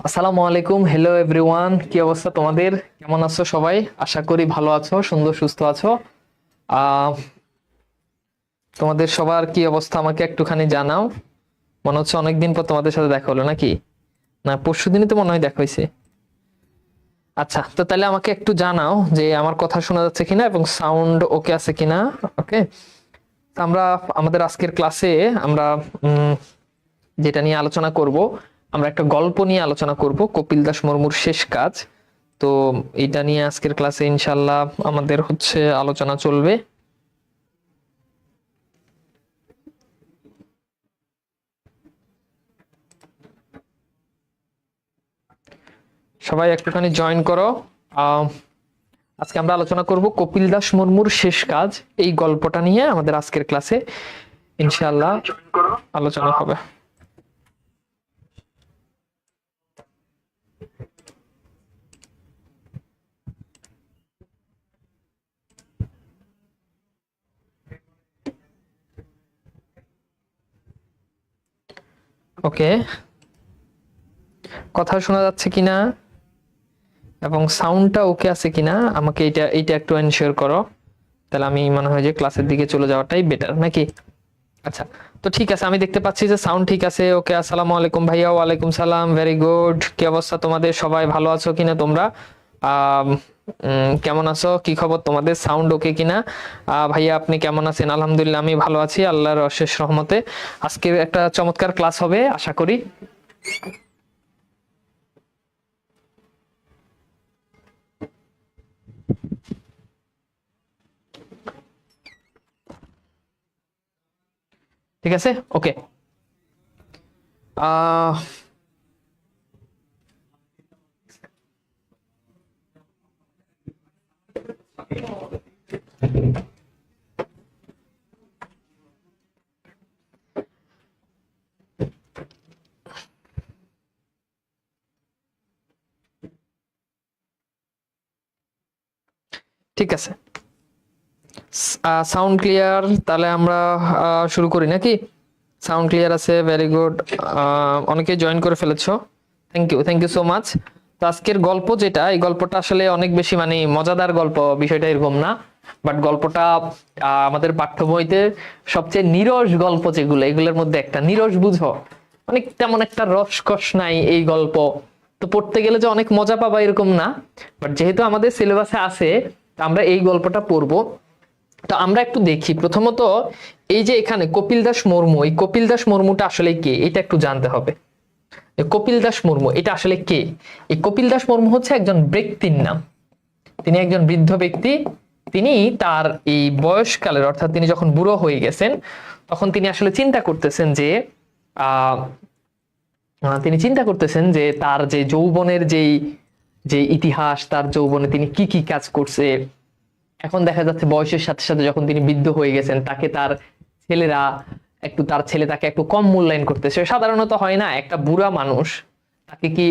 আসসালামু আলাইকুম, hello everyone. কি অবস্থা তোমাদের? কেমন আছো সবাই? আশা করি ভালো আছো, সুন্দর সুস্থ আছো। তোমাদের সবার কি অবস্থা আমাকে একটুখানি জানাও। মনে হচ্ছে অনেকদিন পর তোমাদের সাথে দেখা হলো, নাকি? না, পরশুদিনই তো মনে হয় দেখা হয়েছে। আচ্ছা, তো তাহলে আমাকে একটু জানাও যে আমার কথা শোনা যাচ্ছে কিনা এবং সাউন্ড ওকে আছে কিনা। ওকে, আমরা আমাদের আজকের ক্লাসে আমরা যেটা নিয়ে আলোচনা করব, আমরা একটা গল্প নিয়ে আলোচনা করব, কপিল দাস মুর্মুর শেষ কাজ। তো এটা নিয়ে আজকের ক্লাসে ইনশাল্লাহ আমাদের হচ্ছে আলোচনা চলবে। সবাই একটুখানি জয়েন করো। আজকে আমরা আলোচনা করব কপিল দাস মুর্মুর শেষ কাজ, এই গল্পটা নিয়ে আমাদের আজকের ক্লাসে ইনশাল্লাহ আলোচনা হবে। ওকে, কথা শোনা যাচ্ছে কিনা এবং সাউন্ডটা ওকে আছে কিনা আমাকে এইটা একটু এনশিওর করো, তাহলে আমি মনে হয় যে ক্লাসের দিকে চলে যাওয়াটাই বেটার, নাকি? আচ্ছা, তো ঠিক আছে, আমি দেখতে পাচ্ছি যে সাউন্ড ঠিক আছে। ওকে, আসসালামু আলাইকুম ভাইয়া। ওয়ালাইকুম সালাম, ভেরি গুড। কি অবস্থা তোমাদের? সবাই ভালো আছো কিনা তোমরা? কেমন আছো? কি খবর তোমাদের? সাউন্ড ওকে কিনা? ভাইয়া আপনি কেমন আছেন? আলহামদুলিল্লাহ, আমি ভালো আছি আল্লাহর অশেষ রহমতে। আজকে একটা চমৎকার ক্লাস হবে আশা করি। ঠিক আছে, ওকে। আহ ঠিক আছে, সাউন্ড ক্লিয়ার, তাহলে আমরা শুরু করি নাকি? সাউন্ড ক্লিয়ার আছে, ভেরি গুড। অনেকে জয়েন করে ফেলেছো, থ্যাংক ইউ সো মাচ। তো আজকের গল্প যেটা, এই গল্পটা আসলে অনেক বেশি মানে মজাদার গল্প, বিষয়টা এরকম না। বাট গল্পটা আমাদের পাঠ্য বইতে সবচেয়ে নিরস গল্প যেগুলো, এগুলোর মধ্যে একটা। নিরস বুঝো, মানে তেমন একটা রসকস নাই এই গল্প। তো পড়তে গেলে যে অনেক মজা পাবা এরকম না, বাট যেহেতু আমাদের সিলেবাসে আছে, আমরা এই গল্পটা পড়বো। তো আমরা একটু দেখি প্রথমত, এই যে এখানে কপিল দাস মুর্মু, এই কপিল দাস মুর্মুটা আসলে কে, এটা একটু জানতে হবে। কপিল দাস মুর্মু এটা আসলে কে? এই কপিল দাস মুর্মু হচ্ছে একজন ব্যক্তির নাম। তিনি একজন বৃদ্ধ ব্যক্তি। তিনি তার এই বয়সকালের, অর্থাৎ তিনি যখন বুড়ো হয়ে গেছেন, তখন তিনি আসলে চিন্তা করতেছেন যে তার যে যৌবনের যে ইতিহাস, তার যৌবনে তিনি কি কি কাজ করছে। এখন দেখা যাচ্ছে বয়সের সাথে সাথে যখন তিনি বৃদ্ধ হয়ে গেছেন, তাকে তার ছেলে তাকে একটু কম মূল্যায়ন করতেছে। সাধারণত হয় না, একটা বুড়া মানুষ তাকে কি,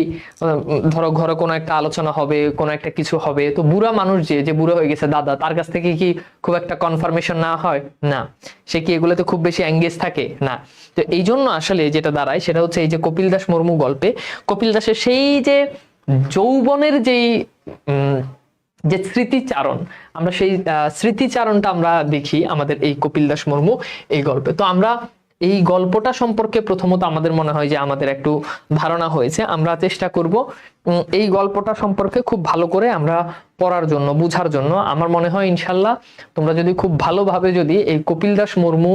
ধরো ঘরে কোনো একটা আলোচনা হবে, কোনো একটা কিছু হবে, তো বুড়া মানুষ যে বুড়ো হয়ে গেছে দাদা, তার কাছ থেকে কি খুব একটা কনফার্মেশন না হয় না? সে কি এগুলোতে খুব বেশি এঙ্গেজ থাকে না? তো এই জন্য আসলে যেটা দাঁড়ায় সেটা হচ্ছে, এই যে কপিল দাস মুর্মু গল্পে কপিল দাসের সেই যে যৌবনের যে স্মৃতিচারণ, আমরা সেই স্মৃতিচারণটা আমরা দেখি আমাদের এই কপিল দাস মুর্মু এই গল্পে। তো আমরা এই গল্পটা সম্পর্কে প্রথমত আমাদের মনে হয় যে আমাদের একটু ধারণা হয়েছে। আমরা চেষ্টা করব এই গল্পটা সম্পর্কে খুব ভালো করে আমরা পড়ার জন্য, বুঝার জন্য। আমার মনে হয় ইনশাল্লাহ তোমরা যদি খুব ভালোভাবে যদি এই কপিল দাস মুর্মু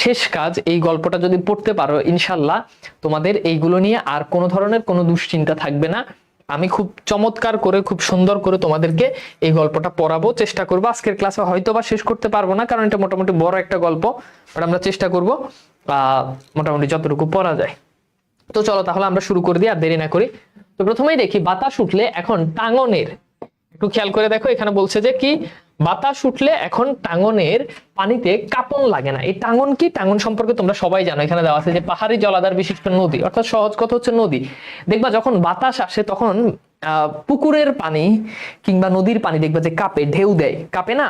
শেষ কাজ এই গল্পটা যদি পড়তে পারো, ইনশাল্লাহ তোমাদের এইগুলো নিয়ে আর কোনো ধরনের কোনো দুশ্চিন্তা থাকবে না। আমি খুব চমৎকার করে, খুব সুন্দর করে তোমাদেরকে এই গল্পটা পড়াবো, চেষ্টা করবো। আজকের ক্লাসে হয়তো বা শেষ করতে পারবো না, কারণ এটা মোটামুটি বড় একটা গল্প, বাট আমরা চেষ্টা করব মোটামুটি যতটুকু পড়া যায়। তো চলো তাহলে আমরা শুরু করে দিই, আর দেরি না করি। তো প্রথমেই দেখি, বাতাস উঠলে এখন একটু খেয়াল করে দেখো, এখানে বলছে যে কি, বাতাস উঠলে এখন টাঙ্গনের পানিতে কাঁপন লাগে না। এই টাঙ্গন কি, টাঙ্গন সম্পর্কে তোমরা সবাই জানো, এখানে দেওয়া আছে যে পাহাড়ি জলাধার বিশিষ্ট নদী, অর্থাৎ সহজ কথা হচ্ছে নদী। দেখবা যখন বাতাস আসে তখন পুকুরের পানি কিংবা নদীর পানি দেখবা যে কাঁপে, ঢেউ দেয়, কাঁপে না?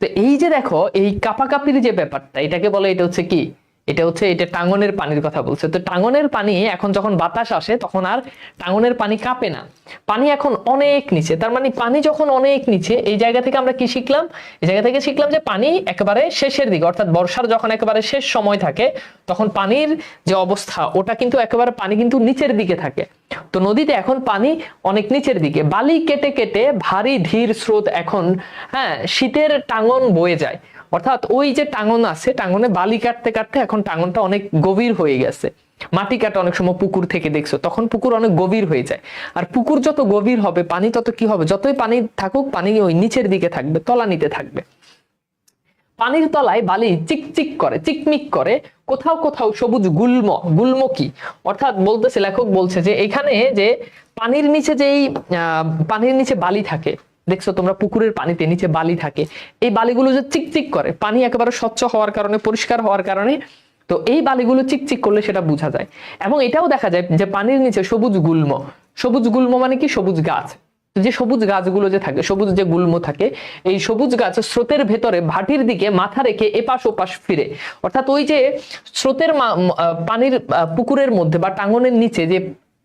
তো এই যে দেখো এই কাঁপাকাঁপির যে ব্যাপারটা, এটাকে বলে, এটা হচ্ছে কি, এটা টাঙ্গনের পানির কথা বলছে। তো টাঙ্গনের পানি এখন যখন বাতাস আসে তখন আর টাঙ্গনের পানি কাঁপে না, পানি এখন অনেক নিচে। তার মানে পানি যখন অনেক নিচে, এই জায়গা থেকে আমরা কি শিখলাম? এই জায়গা থেকে শিখলাম যে পানি একেবারে শেষের দিকে, অর্থাৎ বর্ষার যখন একেবারে শেষ সময় থাকে তখন পানির যে অবস্থা ওটা কিন্তু একেবারে পানি কিন্তু নিচের দিকে থাকে। তো নদীতে এখন পানি অনেক নিচের দিকে, বালি কেটে কেটে ভারী ধীর স্রোত এখন, হ্যাঁ, শীতের টাঙ্গন বয়ে যায়। অর্থাৎ ওই যে টাঙ্গন আছে, টাঙ্গনে বালি কাটতে কাটতে এখন টাঙ্গনটা অনেক গভীর হয়ে গেছে। মাটি কাটা অনেক সময় পুকুর থেকে দেখছো, তখন পুকুর অনেক গভীর হয়ে যায়। আর পুকুর যত গভীর হবে পানি তত কি হবে, যতই পানি থাকুক পানি ওই নিচের দিকে থাকবে, তলানিতে থাকবে। পানির তলায় বালি চিকচিক করে, চিকমিক করে, কোথাও কোথাও সবুজ গুল্ম। গুল্ম কি, অর্থাৎ বলতেছে, লেখক বলছে যে এখানে যে পানির নিচে যেই পানির নিচে বালি থাকে, দেখছো তোমরা পুকুরের পানিতে নিচে বালি থাকে, এই বালিগুলো যে চিকচিক করে, পানি একেবারে স্বচ্ছ হওয়ার কারণে, পরিষ্কার হওয়ার কারণে, তো এই বালিগুলো চিকচিক করলে সেটা বোঝা যায়। এবং এটাও দেখা যায় যে পানির নিচে সবুজ গুল্ম। সবুজ গুল্ম মানে কি, সবুজ গাছ। যে সবুজ গাছগুলো যে থাকে, সবুজ যে গুল্ম থাকে, এই সবুজ গাছ স্রোতের ভেতরে ভাটির দিকে মাথা রেখে এপাশ ওপাশ ফিরে। অর্থাৎ ওই যে স্রোতের পানির পুকুরের মধ্যে বা টাঙ্গনের নিচে যে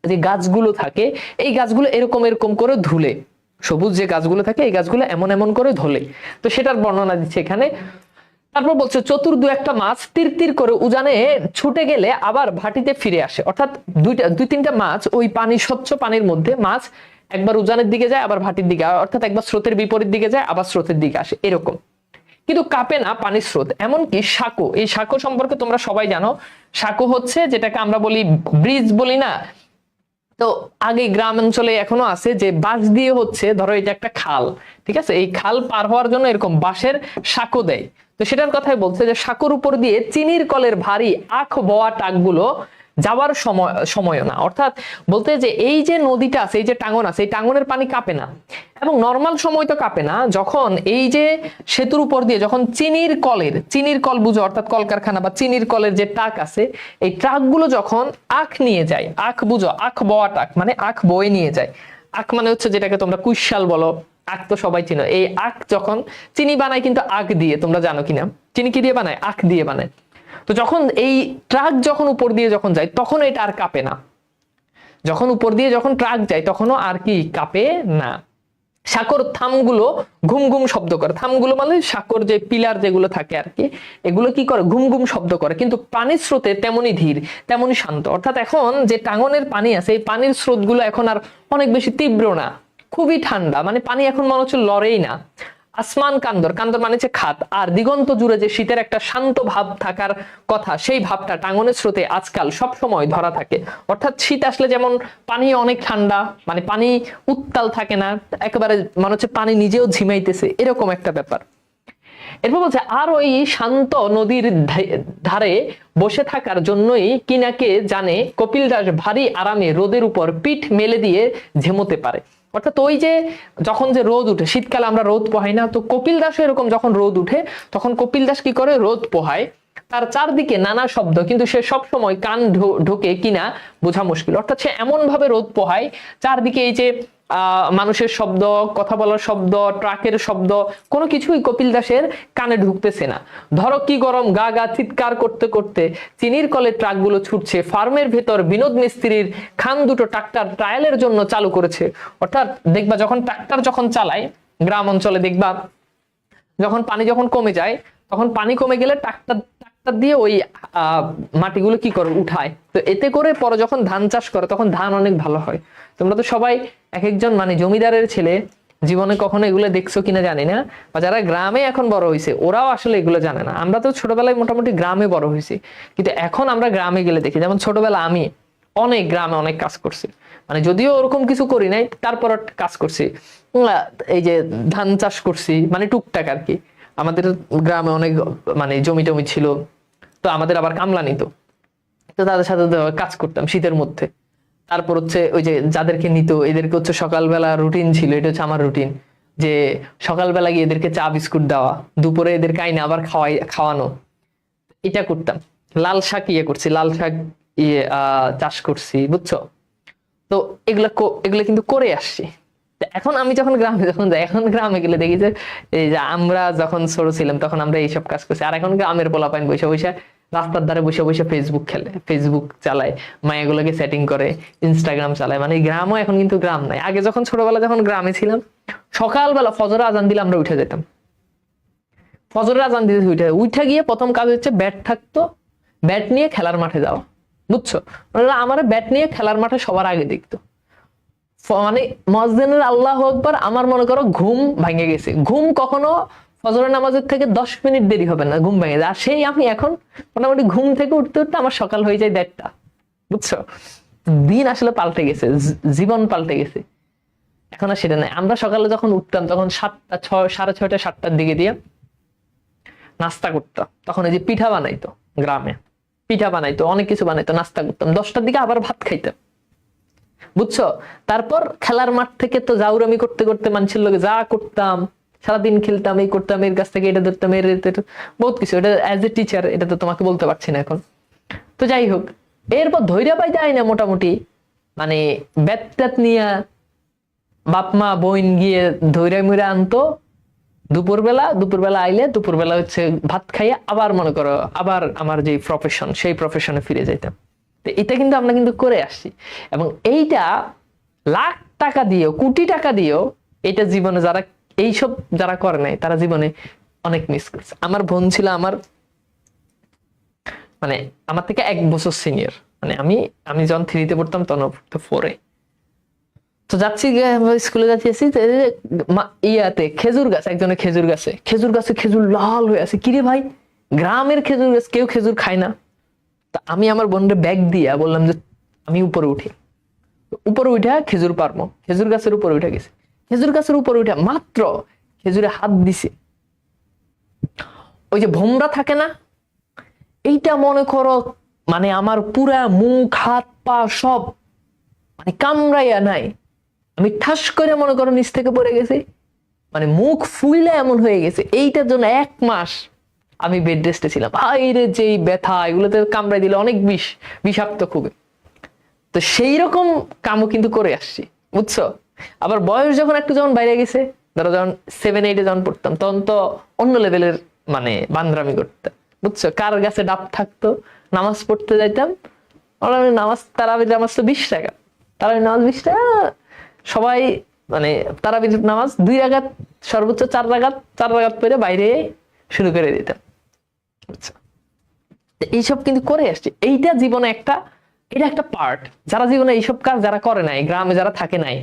যে গাছগুলো থাকে, এই গাছগুলো এরকম এরকম করে ধুলে, সবুজ যে গাছগুলো থাকে এই গাছগুলো এমন এমন করে ধলে। তো সেটার বর্ণনা দিচ্ছে এখানে। তারপর বলছে চতুর দু একটা মাছ তীর তীর করে উজানে ছুটে গেলে আবার ভাটিতে ফিরে আসে। অর্থাৎ দুই তিনটা মাছ ওই পানি, স্বচ্ছ পানির মধ্যে মাছ একবার উজানের দিকে যায় আবার ভাটির দিকে, অর্থাৎ একবার স্রোতের বিপরীত দিকে যায় আবার স্রোতের দিকে আসে, এরকম। কিন্তু কাঁপে না পানির স্রোত। এমনকি সাঁকো, এই সাঁকো সম্পর্কে তোমরা সবাই জানো। সাঁকো হচ্ছে যেটাকে আমরা বলি ব্রিজ বলি না, তো আগে গ্রাম অঞ্চলে এখনো আছে যে বাঁশ দিয়ে হচ্ছে, ধরো এটা একটা খাল, ঠিক আছে, এই খাল পার হওয়ার জন্য এরকম বাঁশের সাঁকো দেয়। তো সেটার কথাই বলছে যে সাঁকোর উপর দিয়ে চিনির কলের ভারী আখ বওয়া টাকগুলো যাওয়ার সময় না। অর্থাৎ বলতে যে এই যে নদীটা আছে, এই যে টাঙ্গন আছে, এই টাঙ্গনের পানি কাঁপে না, এবং নর্মাল সময় তো কাঁপে না। যখন এই যে সেতুর উপর দিয়ে যখন চিনির কল বুঝো, অর্থাৎ কলকারখানা বা চিনির কলের যে ট্রাক আছে, এই ট্রাকগুলো যখন আখ নিয়ে যায়, আখ বুঝো, আখ বওয়া ট্রাক মানে আখ বয়ে নিয়ে যায়। আখ মানে হচ্ছে যেটাকে তোমরা কুইশাল বলো, আখ তো সবাই চিনো। এই আখ যখন চিনি বানায় কিন্তু আখ দিয়ে, তোমরা জানো কিনা, চিনি কি দিয়ে বানায়, আখ দিয়ে বানায়। তো যখন এই ট্রাক যখন উপর দিয়ে যখন যায় তখন এটা আর কাঁপে না। যখন উপর দিয়ে যখন ট্রাক যায় তখনও আর কি কাঁপে না। সাঁকোর থামগুলো ঘুম ঘুম শব্দ করে। থামগুলো মানে সাঁকোর যে পিলার যেগুলো থাকে আর কি, এগুলো কি করে, ঘুম ঘুম শব্দ করে। কিন্তু পানির স্রোতে তেমনি ধীর, তেমনি শান্ত। অর্থাৎ এখন যে টাঙ্গনের পানি আছে, এই পানির স্রোতগুলো এখন আর অনেক বেশি তীব্র না, খুবই ঠান্ডা। মানে পানি এখন মনে হচ্ছে লড়েই না। আসমান কান্দর, কান্দর মানে হচ্ছে খাত, আর দিগন্ত জুড়ে যে শীতের একটা শান্ত ভাব থাকার কথা, সেই ভাবটা টাঙ্গনের স্রোতে আজকাল সব সময় ধরা থাকে। অর্থাৎ শীত আসলে যেমন পানি অনেক ঠান্ডা, মানে পানি উত্তাল থাকে না, একেবারে মনে হচ্ছে পানি নিজেও ঝিমাইতেছে, এরকম একটা ব্যাপার। এরপর বলছে আর ওই শান্ত নদীর ধারে বসে থাকার জন্যই কিনাকে জানে কপিল দাস ভারী আরামে রোদের উপর পিঠ মেলে দিয়ে ঝেমোতে পারে। অর্থাৎ ওই যে যখন যে রোদ উঠে, শীতকালে আমরা রোদ পোহাই না, তো কপিল দাস এরকম যখন রোদ উঠে তখন কপিল দাস কি করে, রোদ পোহায়। তার চারদিকে নানা শব্দ, কিন্তু সে সব সময় কান ঢোকে কিনা বোঝা মুশকিল। অর্থাৎ সে এমন ভাবে রোদ পোহায়, চারদিকে এই যে মানুষের শব্দ, কথা বলার শব্দ, ট্রাকের শব্দ, কোনো কিছুই কপিল দাসের কানে ঢুকতেছে না। ধরো কি গরম, গা গা চিৎকার করতে করতে চিনির কলে ট্রাকগুলো ছুটছে। ফার্মের ভেতর বিনোদ মিস্ত্রির খান দুটো ট্রাক্টর ট্রায়ালের জন্য চালু করেছে। অর্থাৎ দেখবা যখন ট্রাক্টর যখন চালায় গ্রাম অঞ্চলে, দেখবা যখন পানি যখন কমে যায়, তখন পানি কমে গেলে ট্রাক্টর দিয়ে ওই মাটিগুলো কি করে, উঠায়। তো এতে করে পরে যখন ধান চাষ করে তখন ধান অনেক ভালো হয়। তোমরা তো সবাই এক একজন মানে জমিদারের ছেলে, জীবনে কখনো এগুলো দেখছো কিনা জানি না, বা যারা গ্রামে এখন বড় হয়েছে ওরাও আসলে এগুলো জানে না। আমরা তো ছোটবেলায় মোটামুটি গ্রামে বড় হয়েছি, কিন্তু এখন আমরা গ্রামে গেলে দেখি, যেমন ছোটবেলা আমি অনেক গ্রামে অনেক কাজ করছি, মানে যদিও ওরকম কিছু করি নাই, তারপর কাজ করছি। এই যে ধান চাষ করছি, মানে টুকটাক আর কি। আমাদের গ্রামে অনেক মানে জমি টমি ছিল, তো আমাদের আবার কামলা নিত, তো তাদের সাথে কাজ করতাম শীতের মধ্যে। তারপর হচ্ছে ওই যে যাদেরকে নিত এদেরকে হচ্ছে সকালবেলা রুটিন ছিল, এটা হচ্ছে আমার রুটিন, যে সকালবেলা গিয়ে এদেরকে চা বিস্কুট দেওয়া, দুপুরে এদেরকে আইনে আবার খাওয়ানো, এটা করতাম। লাল শাক করছি, লাল শাক চাষ করছি, বুঝছো? তো এগুলো কিন্তু করে আসছি। এখন আমি যখন গ্রামে যাই, এখন গ্রামে গেলে দেখি যে এই যে আমরা যখন ছোট ছিলাম তখন আমরা এইসব কাজ করছি, আর এখন গ্রামের পোলাপাইন বসে বসে রাস্তার ধারে বসে বসে ফেসবুক খেলে, ফেসবুক চালায়, মায়াগুলোকে সেটিং করে, ইনস্টাগ্রাম চালায়। মানে গ্রামও এখন কিন্তু গ্রাম নাই। আগে যখন ছোটবেলা যখন গ্রামে ছিলাম, সকালবেলা ফজর আজান দিলে আমরা উঠে যেতাম, ফজরের আজান দিতে উঠে গিয়ে প্রথম কাজ হচ্ছে ব্যাট থাকতো, ব্যাট নিয়ে খেলার মাঠে যাওয়া, বুঝছো? আমার ব্যাট নিয়ে খেলার মাঠে সবার আগে দেখতো, মানে মুয়াজ্জিনের আল্লাহু আকবার, আমার মনে করো ঘুম ভেঙে গেছে। ঘুম কখনো ফজরের নামাজের থেকে 10 মিনিট দেরি হবে না, ঘুম ভেঙে যায়। আর সেই আমি এখন মোটামুটি ঘুম থেকে উঠতে উঠতে আমার সকাল হয়ে যায় 1:30টা, বুঝছো? দিন আসলে পাল্টে গেছে, জীবন পাল্টে গেছে। এখন আর সেটা নাই। আমরা সকালে যখন উঠতাম তখন 7টা 6:30 7টার দিকে দিয়ে নাস্তা করতাম। তখন এই যে পিঠা বানাইতো, গ্রামে পিঠা বানাইতো, অনেক কিছু বানাইতো, নাস্তা করতাম। 10টার দিকে আবার ভাত খাইতাম, বুঝছো? তারপর খেলার মাঠ থেকে তো জাউরামি করতে করতে মানুষের লোকে যা করতাম, সারাদিন খেলতাম, এই করতাম, এর কাছ থেকে এটা ধরতাম, বহুত কিছু। এটা অ্যাজ এ টিচার এটা তো তোমাকে বলতে পারছি না এখন। তো যাই হোক, এরপর ধৈর্য পাই যায় না মোটামুটি, মানে ব্যাট নিয়ে বাপ মা বোন গিয়ে ধৈর্য মুড়ে আনতো। দুপুরবেলা আইলে দুপুরবেলা হচ্ছে ভাত খাইয়ে আবার মনে করো আবার আমার যে প্রফেশন, সেই প্রফেশনে ফিরে যাইতাম। তো এটা কিন্তু আমরা কিন্তু করে আসছি, এবং এইটা লাখ টাকা দিয়েও, কোটি টাকা দিয়েও এটা জীবনে এইসব যারা করে নাই তারা জীবনে অনেক মিস করছে। আমার বোন ছিল মানে আমার থেকে 1 বছর সিনিয়র, মানে আমি যখন 3-তে পড়তাম তখন 4-এ। তো যাচ্ছি স্কুলে যাচ্ছি, ইয়াতে খেজুর গাছ, একজনের খেজুর গাছে খেজুর লাল হয়ে আছে। কিরে ভাই, গ্রামের খেজুর গাছ, কেউ খেজুর খায় না। তা আমি আমার বোনের ব্যাগ দিয়া বললাম যে আমি উপরে উঠি, উপরে উঠে খেজুর পারবো। খেজুর গাছের উপরে উঠে গেছে, খেজুর গাছের উপরে উঠে মাত্র খেজুরে হাত দিছে, ওই যে ভোমরা থাকে না, এইটা মনে করো মানে আমার পুরা মুখ হাত পা সব মানে কামড়াইয়া নাই, আমি ঠাস করে মনে করো নিচ থেকে পড়ে গেছি, মানে মুখ ফুইলে এমন হয়ে গেছে। এইটার জন্য 1 মাস আমি বেড রেস্টে ছিলাম। বাইরে যেই ব্যথা, এগুলোতে কামড়াই দিলে অনেক বিষাক্ত খুবই। তো সেই রকম কামও কিন্তু করে আসছি, বুঝছো? আবার বয়স যখন বাইরে গেছে, ধরো যখন 7-8-এ যখন পড়তাম, তখন তো অন্য লেভেলের মানে বান্দরামি করতাম, বুঝছো? কার কাছে ডাব থাকতো, নামাজ পড়তে যাইতাম, তারাবির নামাজ তো 20 টাকা, তারাবির নামাজ 20 টাকা, সবাই মানে তারাবির নামাজ 2 রাকাত, সর্বোচ্চ 4 রাকাত পড়ে বাইরে শুরু করে দিতাম, বুঝছো? এইসব কিন্তু করে আসছি। এইটা জীবনে এটা একটা পার্ট। যারা জীবনে এইসব কাজ যারা করে নাই, গ্রামে যারা থাকে নাই,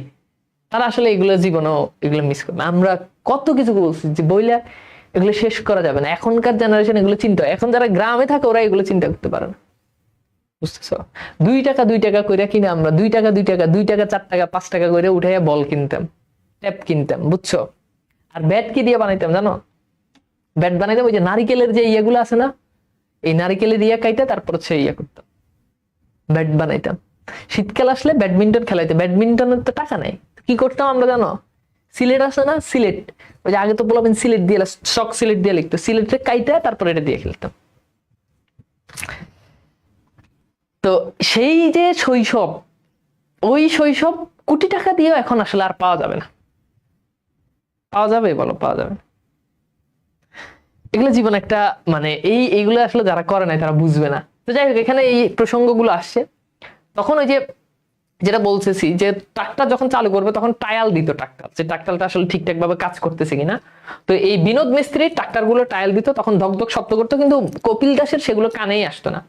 তারা আসলে এগুলো জীবনেও এগুলো মিস করবে। আমরা কত কিছু বলছি যে বইলা এগুলো শেষ করা যাবে না। এখনকার জেনারেশন এগুলো চিন্তা, এখন যারা গ্রামে থাকে ওরা এগুলো চিন্তা করতে পারে না, বুঝতেছো? 2 টাকা করে কিনে আমরা 2 টাকা 4 টাকা 5 টাকা করে উঠাইয়া বল কিনতাম, ট্যাপ কিনতাম, বুঝছো? আর ব্যাট কি দিয়ে বানাইতাম জানো? ব্যাট বানাইতাম ওই যে নারিকেলের যে ইয়েগুলো আছে না, এই নারিকেলের কাইটা তারপর হচ্ছে করতাম, ব্যাট বানাইতাম। শীতকাল আসলে ব্যাডমিন্টন খেলাইতে, ব্যাডমিন্টনের তো টাকা নাই, কি করতাম আমরা জানো? সিলেট আছে না, সিলেট, ওই যে আগে তো বলবেন সিলেট দিয়ে, শক সিলেট দিয়ে লিখতো, সিলেটের কাইটা তারপর এটা দিয়ে খেলতাম। তো সেই যে শৈশব, ওই শৈশব কোটি টাকা দিয়েও এখন আসলে আর পাওয়া যাবে না। পাওয়া যাবে বলো? পাওয়া যাবে না। এগুলো জীবন একটা মানে এইগুলো আসলে যারা করে নাই তারা বুঝবে না। তো যাই হোক, এখানে এই প্রসঙ্গগুলো আসছে, তখন ওই যে যেটা বলতেছি যে ট্রাক্টর যখন চালু করবে তখন ট্রায়াল দিত ট্রাক্টর, যে ট্রাক্টরটা আসলে ঠিকঠাক ভাবে কাজ করতেছে কিনা। তো এই বিনোদ মিস্ত্রি ট্রাক্টর গুলো ট্রায়াল দিত, তখন ধকধক শব্দ করতো, কিন্তু কপিল দাসের সেগুলো কানেই আসতো না।